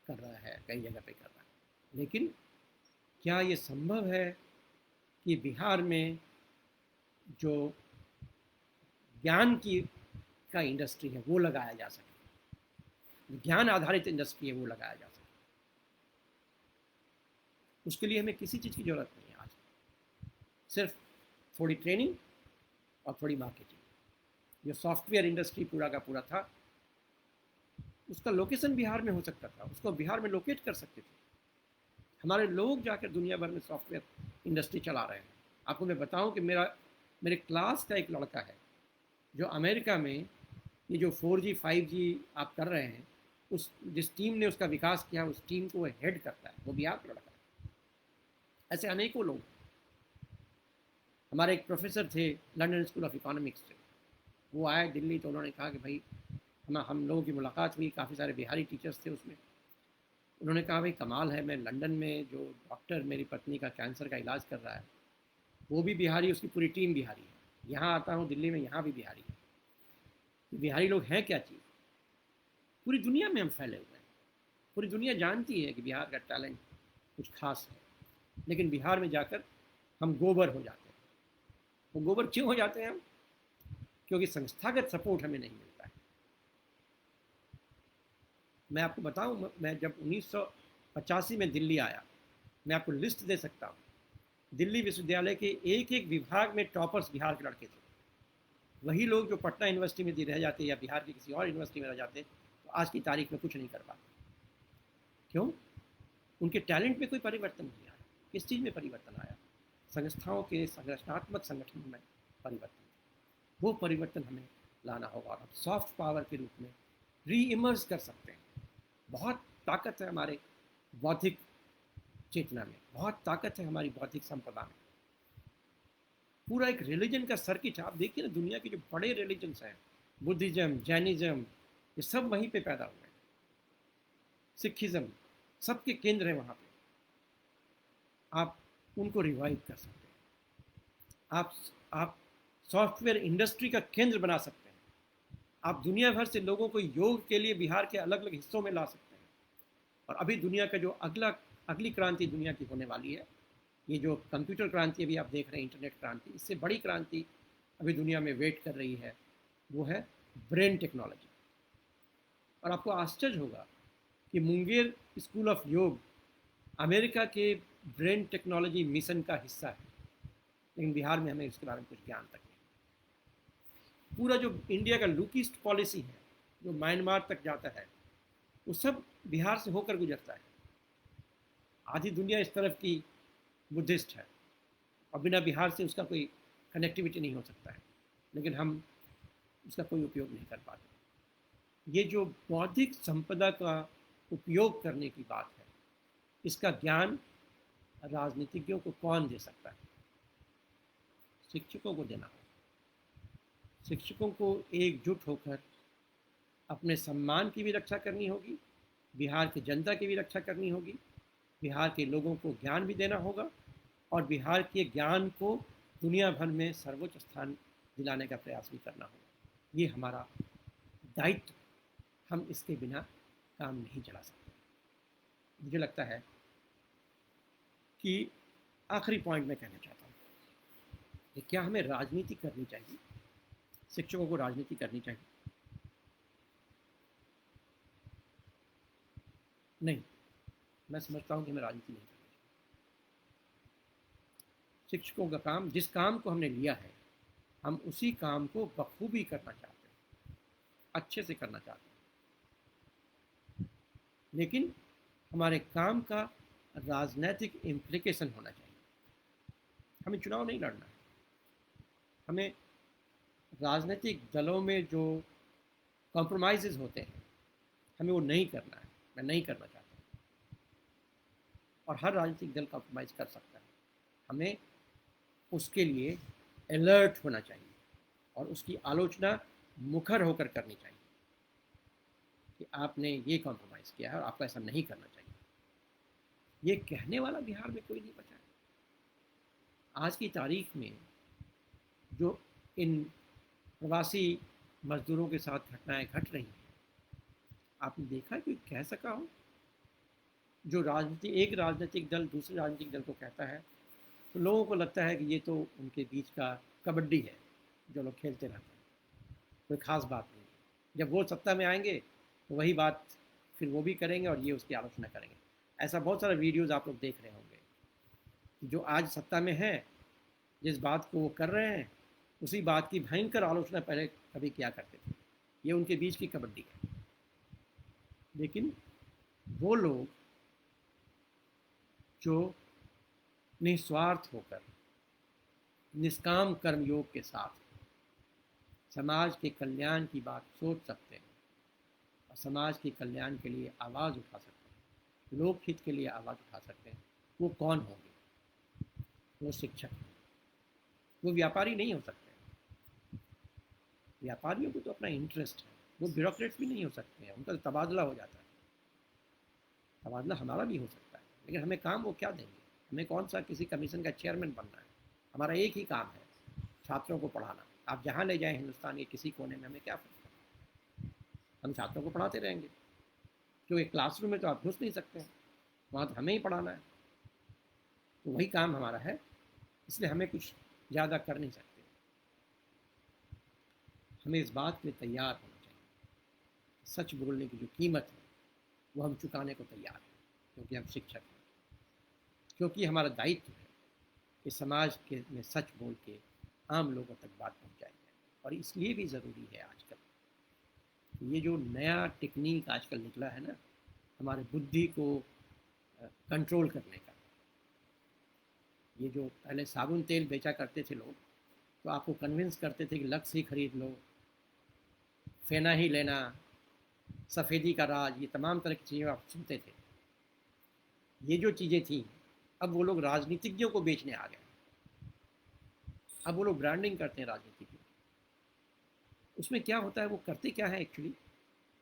कर रहा है, कई जगह पे कर रहा है। लेकिन क्या ये संभव है कि बिहार में जो ज्ञान की का इंडस्ट्री है वो लगाया जा सके, ज्ञान आधारित इंडस्ट्री है वो लगाया जा सके? उसके लिए हमें किसी चीज़ की ज़रूरत नहीं है आज, सिर्फ थोड़ी ट्रेनिंग और थोड़ी मार्केटिंग। जो सॉफ्टवेयर इंडस्ट्री पूरा का पूरा था, उसका लोकेशन बिहार में हो सकता था, उसको बिहार में लोकेट कर सकते थे। हमारे लोग जाकर दुनिया भर में सॉफ्टवेयर इंडस्ट्री चला रहे हैं। आपको मैं बताऊं कि मेरे क्लास का एक लड़का है जो अमेरिका में ये जो 4G 5G आप कर रहे हैं, उस जिस टीम ने उसका विकास किया, उस टीम को वो हेड करता है, वो बिहार का लड़का है। ऐसे अनेकों लोग। हमारे एक प्रोफेसर थे लंदन स्कूल ऑफ इकोनॉमिक्स से, वो आए दिल्ली, तो उन्होंने कहा कि भाई हम लोगों की मुलाकात हुई, काफ़ी सारे बिहारी टीचर्स थे उसमें। उन्होंने कहा भाई कमाल है, मैं लंदन में जो डॉक्टर मेरी पत्नी का कैंसर का इलाज कर रहा है वो भी बिहारी, उसकी पूरी टीम बिहारी है। यहाँ आता हूँ दिल्ली में, यहाँ भी बिहारी है। बिहारी लोग हैं क्या चीज़? पूरी दुनिया में हम फैले हुए हैं, पूरी दुनिया जानती है कि बिहार का टैलेंट कुछ खास है। लेकिन बिहार में जाकर हम गोबर हो जाते हैं। वो गोबर क्यों हो जाते हैं हम? क्योंकि संस्थागत सपोर्ट हमें नहीं मिलता है। मैं आपको बताऊं, मैं जब 1985 में दिल्ली आया, मैं आपको लिस्ट दे सकता हूँ, दिल्ली विश्वविद्यालय के एक एक विभाग में टॉपर्स बिहार के लड़के थे। वही लोग जो पटना यूनिवर्सिटी में रह जाते या बिहार की किसी और यूनिवर्सिटी में रह जाते तो आज की तारीख में कुछ नहीं कर पाते। क्यों? उनके टैलेंट में कोई परिवर्तन नहीं आया। किस चीज़ में परिवर्तन आया? संस्थाओं के संरचनात्मक संगठन में परिवर्तन। वो परिवर्तन हमें लाना होगा और हम सॉफ्ट पावर के रूप में री इमर्ज कर सकते हैं। बहुत ताकत है हमारे बौद्धिक चेतना में, बहुत ताकत है हमारी बौद्धिक संपदा में। पूरा एक रिलीजन का सर्किट है। आप देखिए ना, दुनिया के जो बड़े रिलीजन्स हैं, बुद्धिज्म, जैनिज्म, ये सब वहीं पे पैदा हुए हैं। सिखिज्म, सबके केंद्र है वहाँ पे। आप उनको रिवाइव कर सकते हैं। आप सॉफ्टवेयर इंडस्ट्री का केंद्र बना सकते हैं। आप दुनिया भर से लोगों को योग के लिए बिहार के अलग अलग हिस्सों में ला सकते हैं। और अभी दुनिया का जो अगली क्रांति दुनिया की होने वाली है, ये जो कंप्यूटर क्रांति अभी आप देख रहे हैं, इंटरनेट क्रांति, इससे बड़ी क्रांति अभी दुनिया में वेट कर रही है, वो है ब्रेन टेक्नोलॉजी। और आपको आश्चर्य होगा कि मुंगेर स्कूल ऑफ योग अमेरिका के ब्रेन टेक्नोलॉजी मिशन का हिस्सा है, लेकिन बिहार में हमें इसके बारे में कुछ ज्ञान तक नहीं। पूरा जो इंडिया का लुक ईस्ट पॉलिसी है, जो म्यांमार तक जाता है, वो सब बिहार से होकर गुजरता है। आधी दुनिया इस तरफ की बुद्धिस्ट है और बिना बिहार से उसका कोई कनेक्टिविटी नहीं हो सकता है, लेकिन हम उसका कोई उपयोग नहीं कर पाते। ये जो बौद्धिक संपदा का उपयोग करने की बात है, इसका ज्ञान राजनीतिज्ञों को कौन दे सकता है? शिक्षकों को देना होगा। शिक्षकों को एकजुट होकर अपने सम्मान की भी रक्षा करनी होगी, बिहार की जनता की भी रक्षा करनी होगी, बिहार के लोगों को ज्ञान भी देना होगा और बिहार के ज्ञान को दुनिया भर में सर्वोच्च स्थान दिलाने का प्रयास भी करना होगा। ये हमारा दायित्व, हम इसके बिना काम नहीं चला सकते। मुझे लगता है कि आखिरी पॉइंट मैं कहना चाहता हूँ कि क्या हमें राजनीति करनी चाहिए? शिक्षकों को राजनीति करनी चाहिए? नहीं, मैं समझता हूँ कि हमें राजनीति नहीं करनी चाहिए। शिक्षकों का काम, जिस काम को हमने लिया है, हम उसी काम को बखूबी करना चाहते हैं, अच्छे से करना चाहते हैं, लेकिन हमारे काम का राजनीतिक इम्प्लीकेशन होना चाहिए। हमें चुनाव नहीं लड़ना है, हमें राजनीतिक दलों में जो कॉम्प्रोमाइज़ होते हैं, हमें वो नहीं करना है। मैं नहीं करना चाहता और हर राजनीतिक दल कॉम्प्रोमाइज़ कर सकता है। हमें उसके लिए अलर्ट होना चाहिए और उसकी आलोचना मुखर होकर करनी चाहिए कि आपने ये कॉम्प्रोमाइज़ किया है और आपको ऐसा नहीं करना चाहिए। ये कहने वाला बिहार में कोई नहीं बचा है। आज की तारीख में जो इन प्रवासी मजदूरों के साथ घटनाएं घट रही हैं, आपने देखा कोई कह सका हो? जो एक राजनीतिक दल दूसरे राजनीतिक दल को कहता है तो लोगों को लगता है कि ये तो उनके बीच का कबड्डी है जो लोग खेलते रहते हैं, कोई ख़ास बात नहीं है। जब वो सत्ता में आएंगे तो वही बात फिर वो भी करेंगे और ये उसकी आलोचना करेंगे। ऐसा बहुत सारा वीडियोज़ आप लोग देख रहे होंगे कि जो आज सत्ता में है, जिस बात को वो कर रहे हैं, उसी बात की भयंकर आलोचना पहले कभी किया करते थे। ये उनके बीच की कबड्डी है। लेकिन वो लोग जो निस्वार्थ होकर निष्काम कर्मयोग के साथ समाज के कल्याण की बात सोच सकते हैं और समाज के कल्याण के लिए आवाज़ उठा सकते हैं, लोकहित के लिए आवाज़ उठा सकते हैं, वो कौन होंगे? वो शिक्षक। वो व्यापारी नहीं हो सकते। व्यापारियों को तो अपना इंटरेस्ट है, वो ब्यूरोक्रेट्स भी नहीं हो सकते हैं, उनका तो तबादला हो जाता है। तबादला हमारा भी हो सकता है, लेकिन हमें काम वो क्या देंगे? हमें कौन सा किसी कमीशन का चेयरमैन बनना है? हमारा एक ही काम है, छात्रों को पढ़ाना। आप जहाँ ले जाएं हिंदुस्तान के किसी कोने में, हमें क्या फर्क पड़ता है? हम छात्रों को पढ़ाते रहेंगे, क्योंकि क्लासरूम में तो आप घुस नहीं सकते हैं, वहाँ तो हमें ही पढ़ाना है। तो वही काम हमारा है, इसलिए हमें कुछ ज़्यादा कर नहीं सकते। हमें इस बात के लिए तैयार होना चाहिए। सच बोलने की जो कीमत है वो हम चुकाने को तैयार हैं, क्योंकि हम शिक्षक हैं, क्योंकि हमारा दायित्व है कि समाज के में सच बोल के आम लोगों तक बात पहुंचाई जाए। और इसलिए भी ज़रूरी है आजकल ये जो नया टेक्निक आजकल निकला है ना, हमारे बुद्धि को कंट्रोल करने का। ये जो पहले साबुन तेल बेचा करते थे लोग, तो आपको कन्विंस करते थे कि लक्स ही खरीद लो, फेना ही लेना, सफ़ेदी का राज, ये तमाम तरह की चीज़ें आप सुनते थे। ये जो चीज़ें थी, अब वो लोग राजनीतिज्ञों को बेचने आ गए। अब वो लोग ब्रांडिंग करते हैं राजनीति की। उसमें क्या होता है, वो करते क्या है एक्चुअली,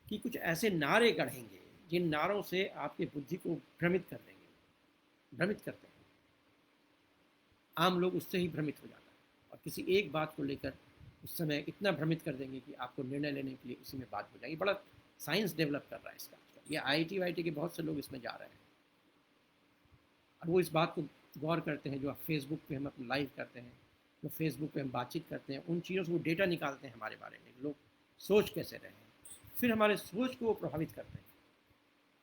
कि कुछ ऐसे नारे गढ़ेंगे जिन नारों से आपकी बुद्धि को भ्रमित कर देंगे। भ्रमित करते हैं, आम लोग उससे ही भ्रमित हो जाता है, और किसी एक बात को लेकर उस समय इतना भ्रमित कर देंगे कि आपको निर्णय लेने के लिए उसी में बात हो जाएगी। बड़ा साइंस डेवलप कर रहा है इसका आजकल। ये IIT वाईटी के बहुत से लोग इसमें जा रहे हैं, और वो इस बात को गौर करते हैं। जो आप फेसबुक पे हम अपना लाइव करते हैं, जो फेसबुक पे हम बातचीत करते हैं, उन चीज़ों से वो डेटा निकालते हैं हमारे बारे में, लोग सोच कैसे रहे हैं, फिर हमारे सोच को वो प्रभावित करते हैं।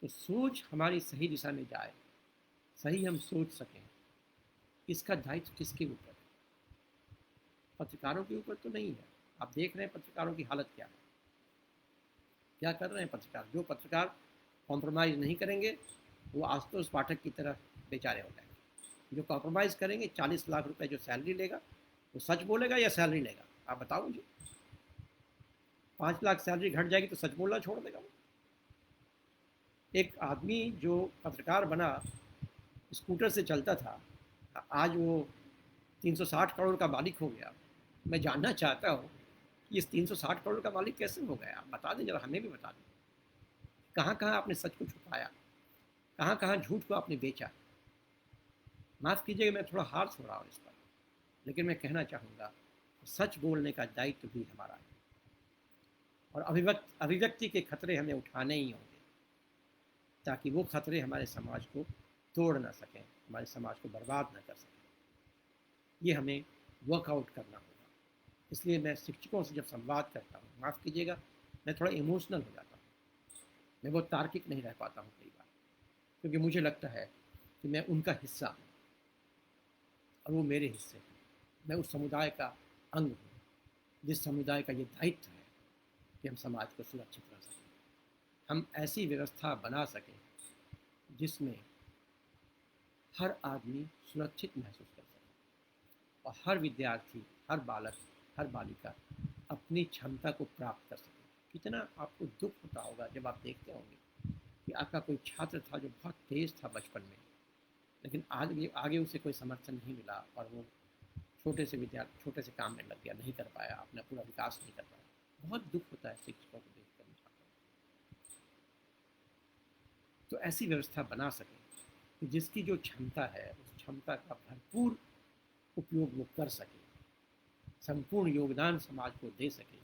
तो सोच हमारी सही दिशा में जाए, सही हम सोच सकें, इसका दायित्व किसके ऊपर है? पत्रकारों के ऊपर तो नहीं है। आप देख रहे हैं पत्रकारों की हालत क्या है, क्या कर रहे हैं पत्रकार। जो पत्रकार कॉम्प्रोमाइज़ नहीं करेंगे वो आशुतोष पाठक की तरह बेचारे हो जाएंगे। जो कॉम्प्रोमाइज़ करेंगे, 40 लाख रुपए जो सैलरी लेगा, वो सच बोलेगा या सैलरी लेगा? आप बताओ मुझे। 5 लाख सैलरी घट जाएगी तो सच बोलना छोड़ देगा वो। एक आदमी जो पत्रकार बना, स्कूटर से चलता था, आज वो 360 करोड़ का मालिक हो गया। मैं जानना चाहता हूँ कि इस 360 करोड़ का मालिक कैसे हो गया? आप बता दें जरा, हमें भी बता दें। कहाँ कहाँ आपने सच को छुपाया, कहाँ कहाँ झूठ को आपने बेचा। माफ़ कीजिएगा, मैं थोड़ा हार्श हो रहा हूँ इस पर, लेकिन मैं कहना चाहूँगा सच बोलने का दायित्व भी हमारा है, और अभिव्यक्ति के खतरे हमें उठाने ही होंगे, ताकि वो खतरे हमारे समाज को तोड़ ना सकें, हमारे समाज को बर्बाद ना कर सकें। ये हमें वर्कआउट करना होगा। इसलिए मैं शिक्षकों से जब संवाद करता हूँ, माफ़ कीजिएगा, मैं थोड़ा इमोशनल हो जाता हूँ। मैं बहुत तार्किक नहीं रह पाता हूँ कई बार, क्योंकि मुझे लगता है कि मैं उनका हिस्सा हूँ और वो मेरे हिस्से हैं। मैं उस समुदाय का अंग हूँ, जिस समुदाय का ये दायित्व है कि हम समाज को सुरक्षित रख सकें, हम ऐसी व्यवस्था बना सकें जिसमें हर आदमी सुरक्षित महसूस कर सके, और हर विद्यार्थी, हर बालक, हर बालिका अपनी क्षमता को प्राप्त कर सके। कितना आपको दुख होता होगा जब आप देखते होंगे कि आपका कोई छात्र था जो बहुत तेज़ था बचपन में, लेकिन आगे आगे उसे कोई समर्थन नहीं मिला, और वो छोटे से काम में लग गया, नहीं कर पाया, अपना पूरा विकास नहीं कर पाया। बहुत दुख होता है शिक्षकों को देख कर। तो ऐसी व्यवस्था बना सकें कि जिसकी जो क्षमता है, उस क्षमता का भरपूर उपयोग वो कर सके, संपूर्ण योगदान समाज को दे सके,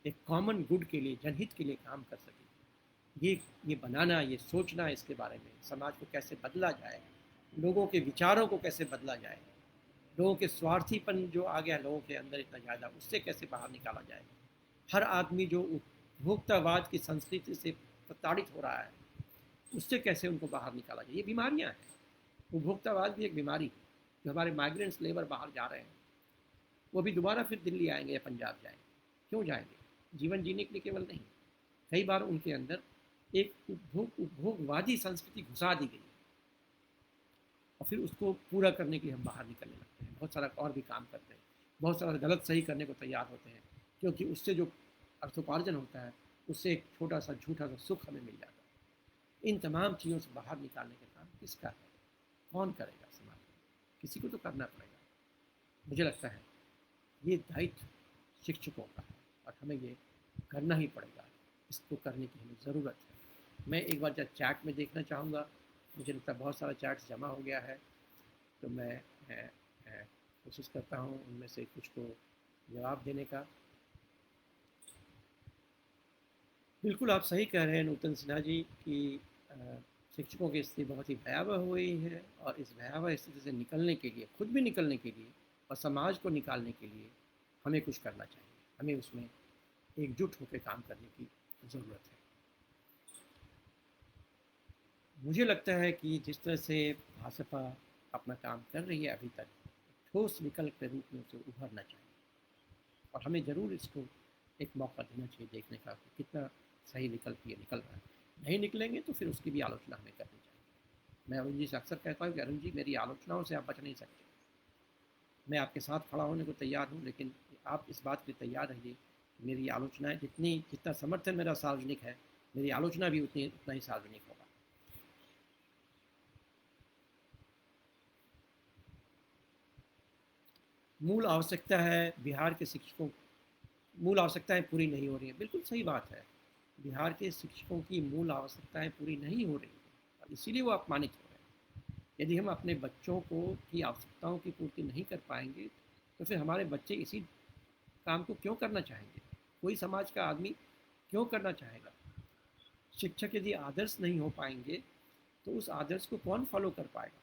एक कॉमन गुड के लिए, जनहित के लिए काम कर सके। ये बनाना, ये सोचना इसके बारे में, समाज को कैसे बदला जाए, लोगों के विचारों को कैसे बदला जाए, लोगों के स्वार्थीपन जो आ गया लोगों के अंदर इतना ज़्यादा, उससे कैसे बाहर निकाला जाए। हर आदमी जो उपभोक्तावाद की संस्कृति से प्रताड़ित हो रहा है, उससे कैसे उनको बाहर निकाला जाए। ये बीमारियां हैं। उपभोक्तावाद भी एक बीमारी है। जो हमारे माइग्रेंट्स लेबर बाहर जा रहे हैं, वो भी दोबारा फिर दिल्ली आएंगे या पंजाब जाएंगे। क्यों जाएंगे? जीवन जीने के लिए केवल नहीं, कई बार उनके अंदर एक उपभोगवादी संस्कृति घुसा दी गई, और फिर उसको पूरा करने के लिए हम बाहर निकलने लगते हैं, बहुत सारा और भी काम करते हैं, बहुत सारा गलत सही करने को तैयार होते हैं, क्योंकि उससे जो अर्थोपार्जन होता है, उससे एक छोटा सा झूठा सा सुख हमें मिल जाता है। इन तमाम चीज़ों से बाहर निकालने का काम किसका है? कौन करेगा? समाज में किसी को तो करना पड़ेगा। मुझे लगता है ये दायित्व शिक्षकों का है, और हमें ये करना ही पड़ेगा। इसको करने की हमें ज़रूरत है। मैं एक बार जब चैट में देखना चाहूँगा, मुझे लगता है बहुत सारा चैट जमा हो गया है, तो मैं कोशिश करता हूँ उनमें से कुछ को जवाब देने का। बिल्कुल आप सही कह रहे हैं नूतन सिन्हा जी कि शिक्षकों की स्थिति बहुत ही भयावह हुई है, और इस भयावह स्थिति से निकलने के लिए, खुद भी निकलने के लिए और समाज को निकालने के लिए हमें कुछ करना चाहिए। हमें उसमें एकजुट होकर काम करने की ज़रूरत है। मुझे लगता है कि जिस तरह से भाजपा अपना काम कर रही है अभी तक, ठोस विकल्प के रूप में उसे उभरना चाहिए और हमें ज़रूर इसको एक मौका देना चाहिए देखने का कि कितना सही विकल्प ये निकल रहा है। नहीं निकलेंगे तो फिर उसकी भी आलोचना हमें करनी चाहिए। मैं अरुण जी से अक्सर कहता हूँ कि अरुण जी, मेरी आलोचनाओं से आप बच नहीं सकते। मैं आपके साथ खड़ा होने को तैयार हूँ, लेकिन आप इस बात के लिए तैयार रहिए कि मेरी आलोचनाएँ जितना समर्थन मेरा सार्वजनिक है, मेरी आलोचना भी उतना ही सार्वजनिक होगा। मूल आवश्यकता है बिहार के शिक्षकों, मूल आवश्यकताएं पूरी नहीं हो रही हैं। बिल्कुल सही बात है, बिहार के शिक्षकों की मूल आवश्यकताएं पूरी नहीं हो रही हैं और इसीलिए वो अपमानित हो रहे हैं। यदि हम अपने बच्चों को की आवश्यकताओं की पूर्ति नहीं कर पाएंगे तो फिर हमारे बच्चे इसी काम को क्यों करना चाहेंगे? कोई समाज का आदमी क्यों करना चाहेगा? शिक्षक यदि आदर्श नहीं हो पाएंगे तो उस आदर्श को कौन फॉलो कर पाएगा?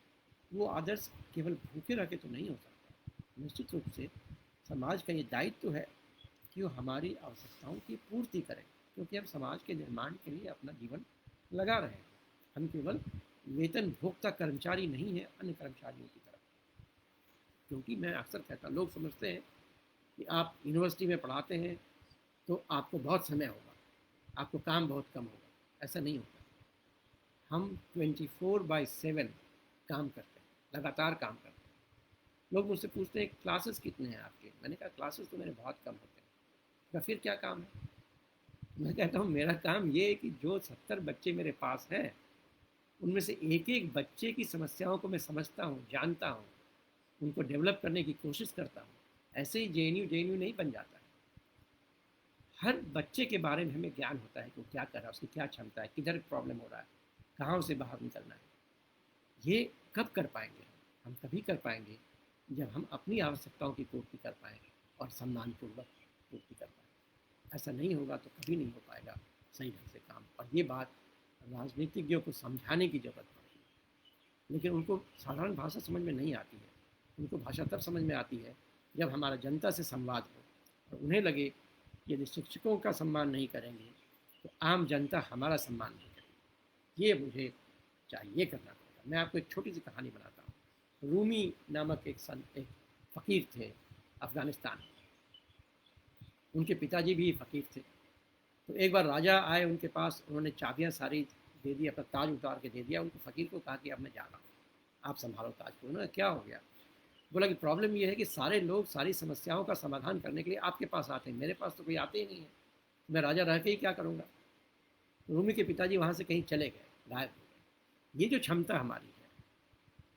वो आदर्श केवल भूखे रह के तो नहीं हो सकता। निश्चित रूप से समाज का ये दायित्व है कि वो हमारी आवश्यकताओं की पूर्ति करें, क्योंकि हम समाज के निर्माण के लिए अपना जीवन लगा रहे हैं। हम केवल वेतन भोक्ता कर्मचारी नहीं हैं अन्य कर्मचारियों की तरह। क्योंकि मैं अक्सर कहता, लोग समझते हैं कि आप यूनिवर्सिटी में पढ़ाते हैं तो आपको बहुत समय होगा, आपको काम बहुत कम होगा। ऐसा नहीं होता। हम 24/7 काम करते हैं, लगातार काम करते हैं। लोग मुझसे पूछते हैं क्लासेस कितने हैं आपके? मैंने कहा क्लासेस तो मेरे बहुत कम होते हैं। तो फिर क्या काम है? मैं कहता हूँ मेरा काम ये है कि जो 70 बच्चे मेरे पास हैं उनमें से एक एक बच्चे की समस्याओं को मैं समझता हूँ, जानता हूँ, उनको डेवलप करने की कोशिश करता हूँ। ऐसे ही JNU नहीं बन जाता है। हर बच्चे के बारे में हमें ज्ञान होता है कि वो क्या कर रहा है, उसकी क्या क्षमता है, किधर प्रॉब्लम हो रहा है, कहाँ उसे बाहर निकलना है। ये कब कर पाएंगे? हम तभी कर पाएंगे जब हम अपनी आवश्यकताओं की पूर्ति कर पाएंगे और सम्मानपूर्वक पूर्ति कर पाएंगे। ऐसा नहीं होगा तो कभी नहीं हो पाएगा सही ढंग से काम। और ये बात राजनीतिज्ञों को समझाने की जरूरत पड़ती है, लेकिन उनको साधारण भाषा समझ में नहीं आती है। उनको भाषा तब समझ में आती है जब हमारा जनता से संवाद हो और उन्हें लगे कि यदि शिक्षकों का सम्मान नहीं करेंगे तो आम जनता हमारा सम्मान नहीं करेगी। ये मुझे चाहिए करना पड़ेगा। मैं आपको एक छोटी सी कहानी बनाता हूँ। रूमी नामक एक फ़कीर थे अफ़गानिस्तान में। उनके पिताजी भी फ़कीर थे। तो एक बार राजा आए उनके पास, उन्होंने चाबियाँ सारी दे दी, अपना ताज उतार के दे दिया। उनको फ़कीर को कहा कि अब मैं जा रहा हूँ, आप संभालो ताज को। उन्होंने क्या हो गया? बोला कि प्रॉब्लम ये है कि सारे लोग सारी समस्याओं का समाधान करने के लिए आपके पास आते हैं, मेरे पास तो कोई आते ही नहीं है, मैं राजा रह के ही क्या करूँगा? रूमी के पिताजी वहाँ से कहीं चले गए, गायब हो गए। ये जो क्षमता हमारी है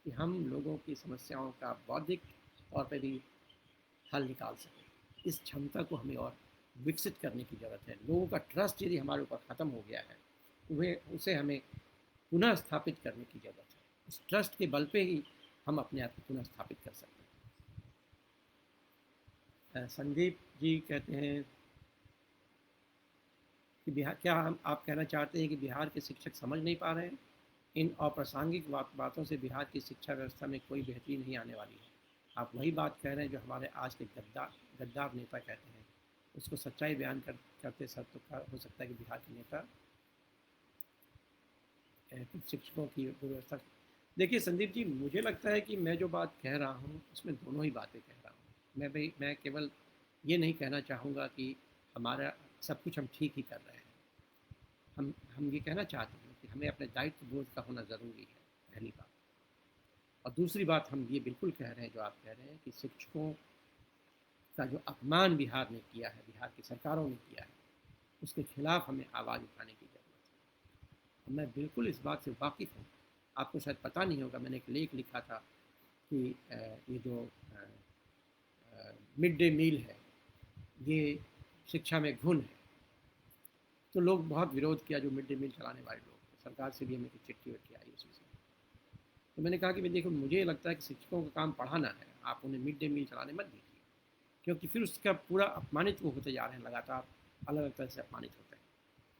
कि हम लोगों की समस्याओं का बौद्धिक तौर पर भी हल निकाल सकें, इस क्षमता को हमें और विकसित करने की ज़रूरत है। लोगों का ट्रस्ट यदि हमारे ऊपर ख़त्म हो गया है, उसे हमें पुनः स्थापित करने की ज़रूरत है। उस ट्रस्ट के बल पे ही हम अपने आप को पुनः स्थापित कर सकते हैं। संदीप जी कहते हैं कि बिहार, क्या हम आप कहना चाहते हैं कि बिहार के शिक्षक समझ नहीं पा रहे हैं? इन अप्रासंगिक बातों से बिहार की शिक्षा व्यवस्था में कोई बेहतरी नहीं आने वाली है। आप वही बात कह रहे हैं जो हमारे आज के गद्दार नेता कहते हैं। उसको सच्चाई बयान करते सर तो हो सकता है कि बिहार के नेता शिक्षकों की व्यवस्था। देखिए संदीप जी, मुझे लगता है कि मैं जो बात कह रहा हूँ उसमें दोनों ही बातें कह रहा हूँ। मैं केवल ये नहीं कहना चाहूँगा कि हमारा सब कुछ हम ठीक ही कर रहे हैं। हम ये कहना चाहते हैं कि हमें अपने दायित्व बोध का होना ज़रूरी है, पहली बात। और दूसरी बात, हम ये बिल्कुल कह रहे हैं जो आप कह रहे हैं कि शिक्षकों का जो अपमान बिहार ने किया है, बिहार की सरकारों ने किया है, उसके खिलाफ हमें आवाज़ उठाने की ज़रूरत है। मैं बिल्कुल इस बात से वाकिफ़ हूँ। आपको शायद पता नहीं होगा, मैंने एक लेख लिखा था कि ये जो मिड डे मील है ये शिक्षा में घुन है। तो लोग बहुत विरोध किया, जो मिड डे मील चलाने वाले लोग। तो सरकार से भी हमें कुछ चिट्ठी विट्ठी आई उस विषय में। तो मैंने कहा कि भाई देखो, मुझे लगता है कि शिक्षकों का काम पढ़ाना है, आप उन्हें मिड डे मील चलाने मत दीजिए, क्योंकि फिर उसका पूरा अपमानित वो होते जा रहे हैं, लगातार अलग अलग तरह से अपमानित होते हैं।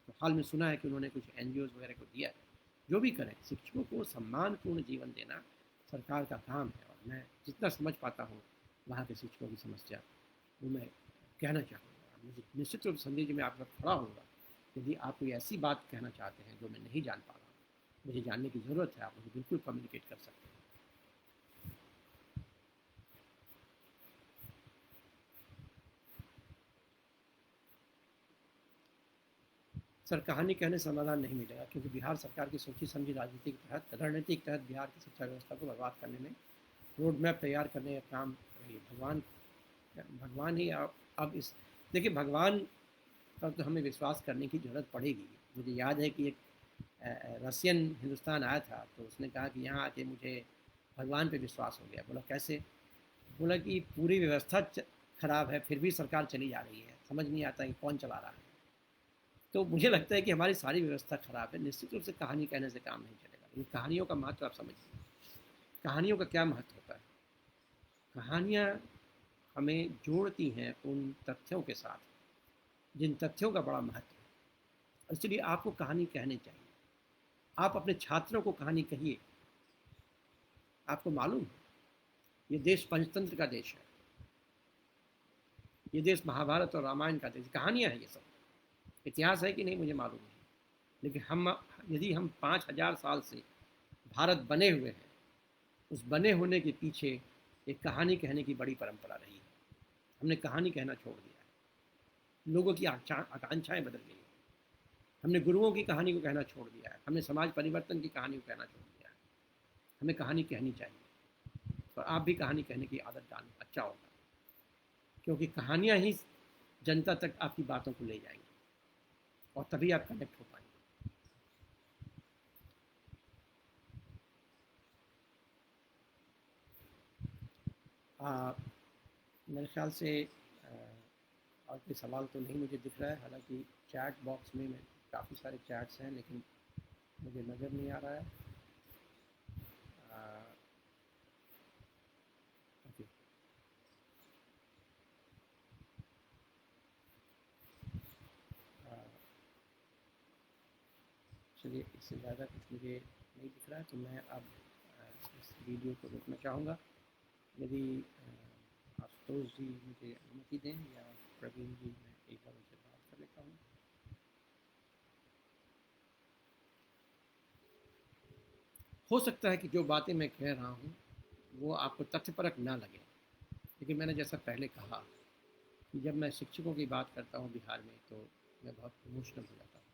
तो हाल में सुना है कि उन्होंने कुछ NGOs वगैरह को दिया है। जो भी करें, शिक्षकों को सम्मानपूर्ण जीवन देना सरकार का काम है। और मैं जितना समझ पाता हूँ वहाँ के शिक्षकों की समस्या, वो मैं कहना चाहूँगा, मुझे निश्चित रूप से संदेश में आपका खड़ा होगा। यदि आप कोई ऐसी बात कहना चाहते हैं जो मैं नहीं जान पा रहा हूँ, मुझे जानने की ज़रूरत है, आप मुझे बिल्कुल कम्युनिकेट कर सकते हैं। सर, कहानी कहने से समाधान नहीं मिलेगा, क्योंकि बिहार सरकार की सोची समझी राजनीति के तहत रणनीति के तहत बिहार की शिक्षा व्यवस्था को बर्बाद करने में रोड मैप तैयार करने का काम कर रही है। भगवान ही अब इस देखिए, भगवान पर तो हमें विश्वास करने की ज़रूरत पड़ेगी। मुझे याद है कि एक रशियन हिंदुस्तान आया था, तो उसने कहा कि यहाँ आके मुझे भगवान पे विश्वास हो गया। बोला कैसे? बोला कि पूरी व्यवस्था खराब है, फिर भी सरकार चली जा रही है, समझ नहीं आता कि कौन चला रहा है। तो मुझे लगता है कि हमारी सारी व्यवस्था खराब है। निश्चित रूप से कहानी कहने से काम नहीं चलेगा, लेकिन कहानियों का महत्व आप समझिए। कहानियों का क्या महत्व होता है? कहानियाँ हमें जोड़ती हैं उन तथ्यों के साथ जिन तथ्यों का बड़ा महत्व है। इसलिए आपको कहानी कहनी चाहिए। आप अपने छात्रों को कहानी कहिए। आपको मालूम है, ये देश पंचतंत्र का देश है, ये देश महाभारत और रामायण का देश। कहानियाँ हैं ये सब। इतिहास है कि नहीं मुझे मालूम नहीं, लेकिन यदि हम 5,000 साल से भारत बने हुए हैं, उस बने होने के पीछे एक कहानी कहने की बड़ी परंपरा रही है। हमने कहानी कहना छोड़ दिया है, लोगों की आकांक्षाएं बदल गई है। हमने गुरुओं की कहानी को कहना छोड़ दिया है, हमने समाज परिवर्तन की कहानी को कहना छोड़ दिया है। हमें कहानी कहनी चाहिए, और आप भी कहानी कहने की आदत डालें, अच्छा होगा, क्योंकि कहानियाँ ही जनता तक आपकी बातों को ले जाएंगी, और तभी आप कनेक्ट हो पाएंगे। मेरे ख्याल से और कोई सवाल तो नहीं मुझे दिख रहा है। हालांकि चैट बॉक्स में काफ़ी सारे चैट्स हैं, लेकिन मुझे नज़र नहीं आ रहा है। ओके, चलिए, इससे ज़्यादा कुछ मुझे नहीं दिख रहा है, तो मैं अब इस वीडियो को रोकना चाहूँगा। यदि आशुतोष जी मुझे अनुमति दें, या प्रवीण जी, मैं एक बार उनसे बात कर लेता हूँ। हो सकता है कि जो बातें मैं कह रहा हूँ वो आपको तथ्यपरक ना लगे, लेकिन मैंने जैसा पहले कहा कि जब मैं शिक्षकों की बात करता हूँ बिहार में, तो मैं बहुत इमोशनल हो जाता हूँ।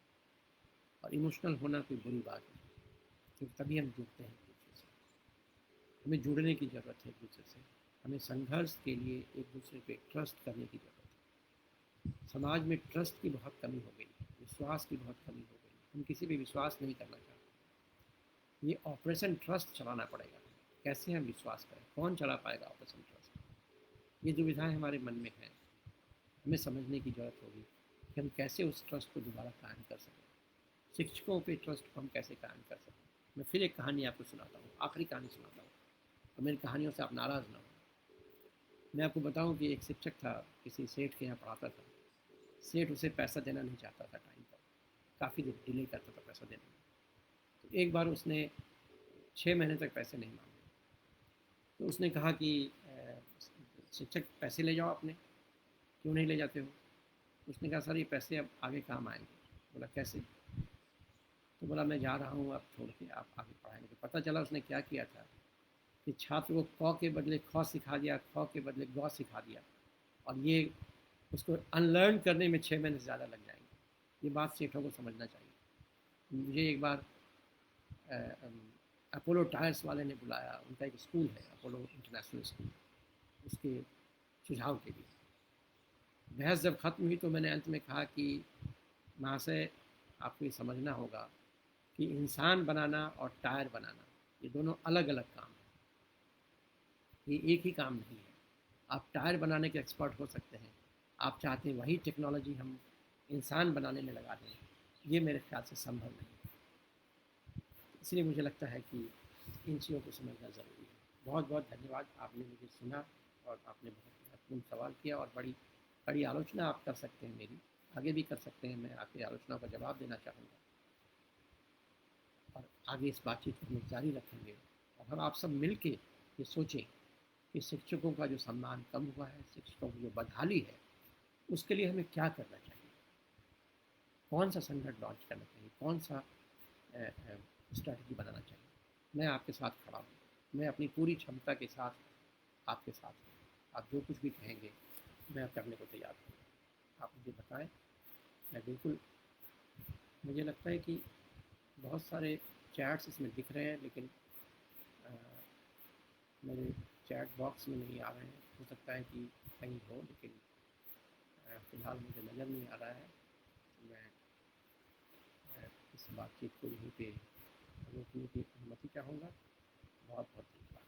और इमोशनल होना कोई बुरी बात नहीं, क्योंकि तभी हम जुड़ते हैं एक दूसरे से। हमें जुड़ने की ज़रूरत है एक दूसरे से। हमें संघर्ष के लिए एक दूसरे पे ट्रस्ट करने की ज़रूरत है। समाज में ट्रस्ट की बहुत कमी हो गई है, विश्वास की बहुत कमी हो गई है। हम किसी पे विश्वास नहीं करना चाहते। ये ऑपरेशन ट्रस्ट चलाना पड़ेगा। कैसे हम विश्वास करें? कौन चला पाएगा ऑपरेशन ट्रस्ट? ये दुविधाएं हमारे मन में हैं। हमें समझने की ज़रूरत होगी कि हम कैसे उस ट्रस्ट को दोबारा कायम कर सकें। शिक्षकों पे ट्रस्ट को हम कैसे कायम कर सकें। मैं फिर एक कहानी आपको सुनाता हूँ, आखिरी कहानी सुनाता हूँ, और मेरी कहानियों से आप नाराज़ ना हो। मैं आपको बताऊँ कि एक शिक्षक था, किसी सेठ के यहाँ पढ़ाता था। सेठ उसे पैसा देना नहीं चाहता था टाइम पर, काफ़ी देर डिले करता था पैसा देने में। तो एक बार उसने 6 महीने तक पैसे नहीं मांगे। तो उसने कहा कि शिक्षक, पैसे ले जाओ अपने, क्यों नहीं ले जाते हो? उसने कहा, सर ये पैसे अब आगे काम आएंगे। बोला कैसे? तो बोला, मैं जा रहा हूँ अब छोड़ के, आप आगे पढ़ाएंगे। तो पता चला उसने क्या किया था कि छात्र को क के बदले ख सिखा दिया, ख के बदले ग सिखा दिया, और ये उसको अनलर्न करने में 6 महीने से ज़्यादा लग जाएंगे। ये बात सेठों को समझना चाहिए। मुझे एक बार अपोलो टायर्स वाले ने बुलाया, उनका एक स्कूल है अपोलो इंटरनेशनल स्कूल, उसके सुझाव के लिए। बहस जब ख़त्म हुई तो मैंने अंत में कहा कि महाशय, आपको ये समझना होगा कि इंसान बनाना और टायर बनाना, ये दोनों अलग अलग काम हैं। ये एक ही काम नहीं है। आप टायर बनाने के एक्सपर्ट हो सकते हैं, आप चाहते हैं वही टेक्नोलॉजी हम इंसान बनाने में लगा दें, ये मेरे ख्याल से संभव नहीं है। इसलिए मुझे लगता है कि इन चीज़ों को समझना ज़रूरी है। बहुत बहुत धन्यवाद, आपने मुझे सुना, और आपने बहुत महत्वपूर्ण सवाल किया, और बड़ी बड़ी आलोचना आप कर सकते हैं मेरी, आगे भी कर सकते हैं। मैं आपकी आलोचना का जवाब देना चाहूँगा, और आगे इस बातचीत को हम जारी रखेंगे। और हम आप सब मिल के ये सोचें कि शिक्षकों का जो सम्मान कम हुआ है, शिक्षकों की जो बदहाली है, उसके लिए हमें क्या करना चाहिए, कौन सा संगठन लॉन्च करना चाहिए, कौन सा स्ट्रैटेजी बनाना चाहिए। मैं आपके साथ खड़ा हूँ, मैं अपनी पूरी क्षमता के साथ आपके साथ हूँ। आप जो कुछ भी कहेंगे मैं करने को तैयार हूँ। आप मुझे बताएं, मैं बिल्कुल, मुझे लगता है कि बहुत सारे चैट्स इसमें दिख रहे हैं, लेकिन अ, मेरे चैट बॉक्स में नहीं आ रहे हैं। हो सकता है कि कहीं हो, लेकिन फ़िलहाल मुझे नज़र नहीं आ रहा है। मैं इस बातचीत को यहीं पे रोकने की अनुमति चाहूँगा। बहुत बहुत धन्यवाद।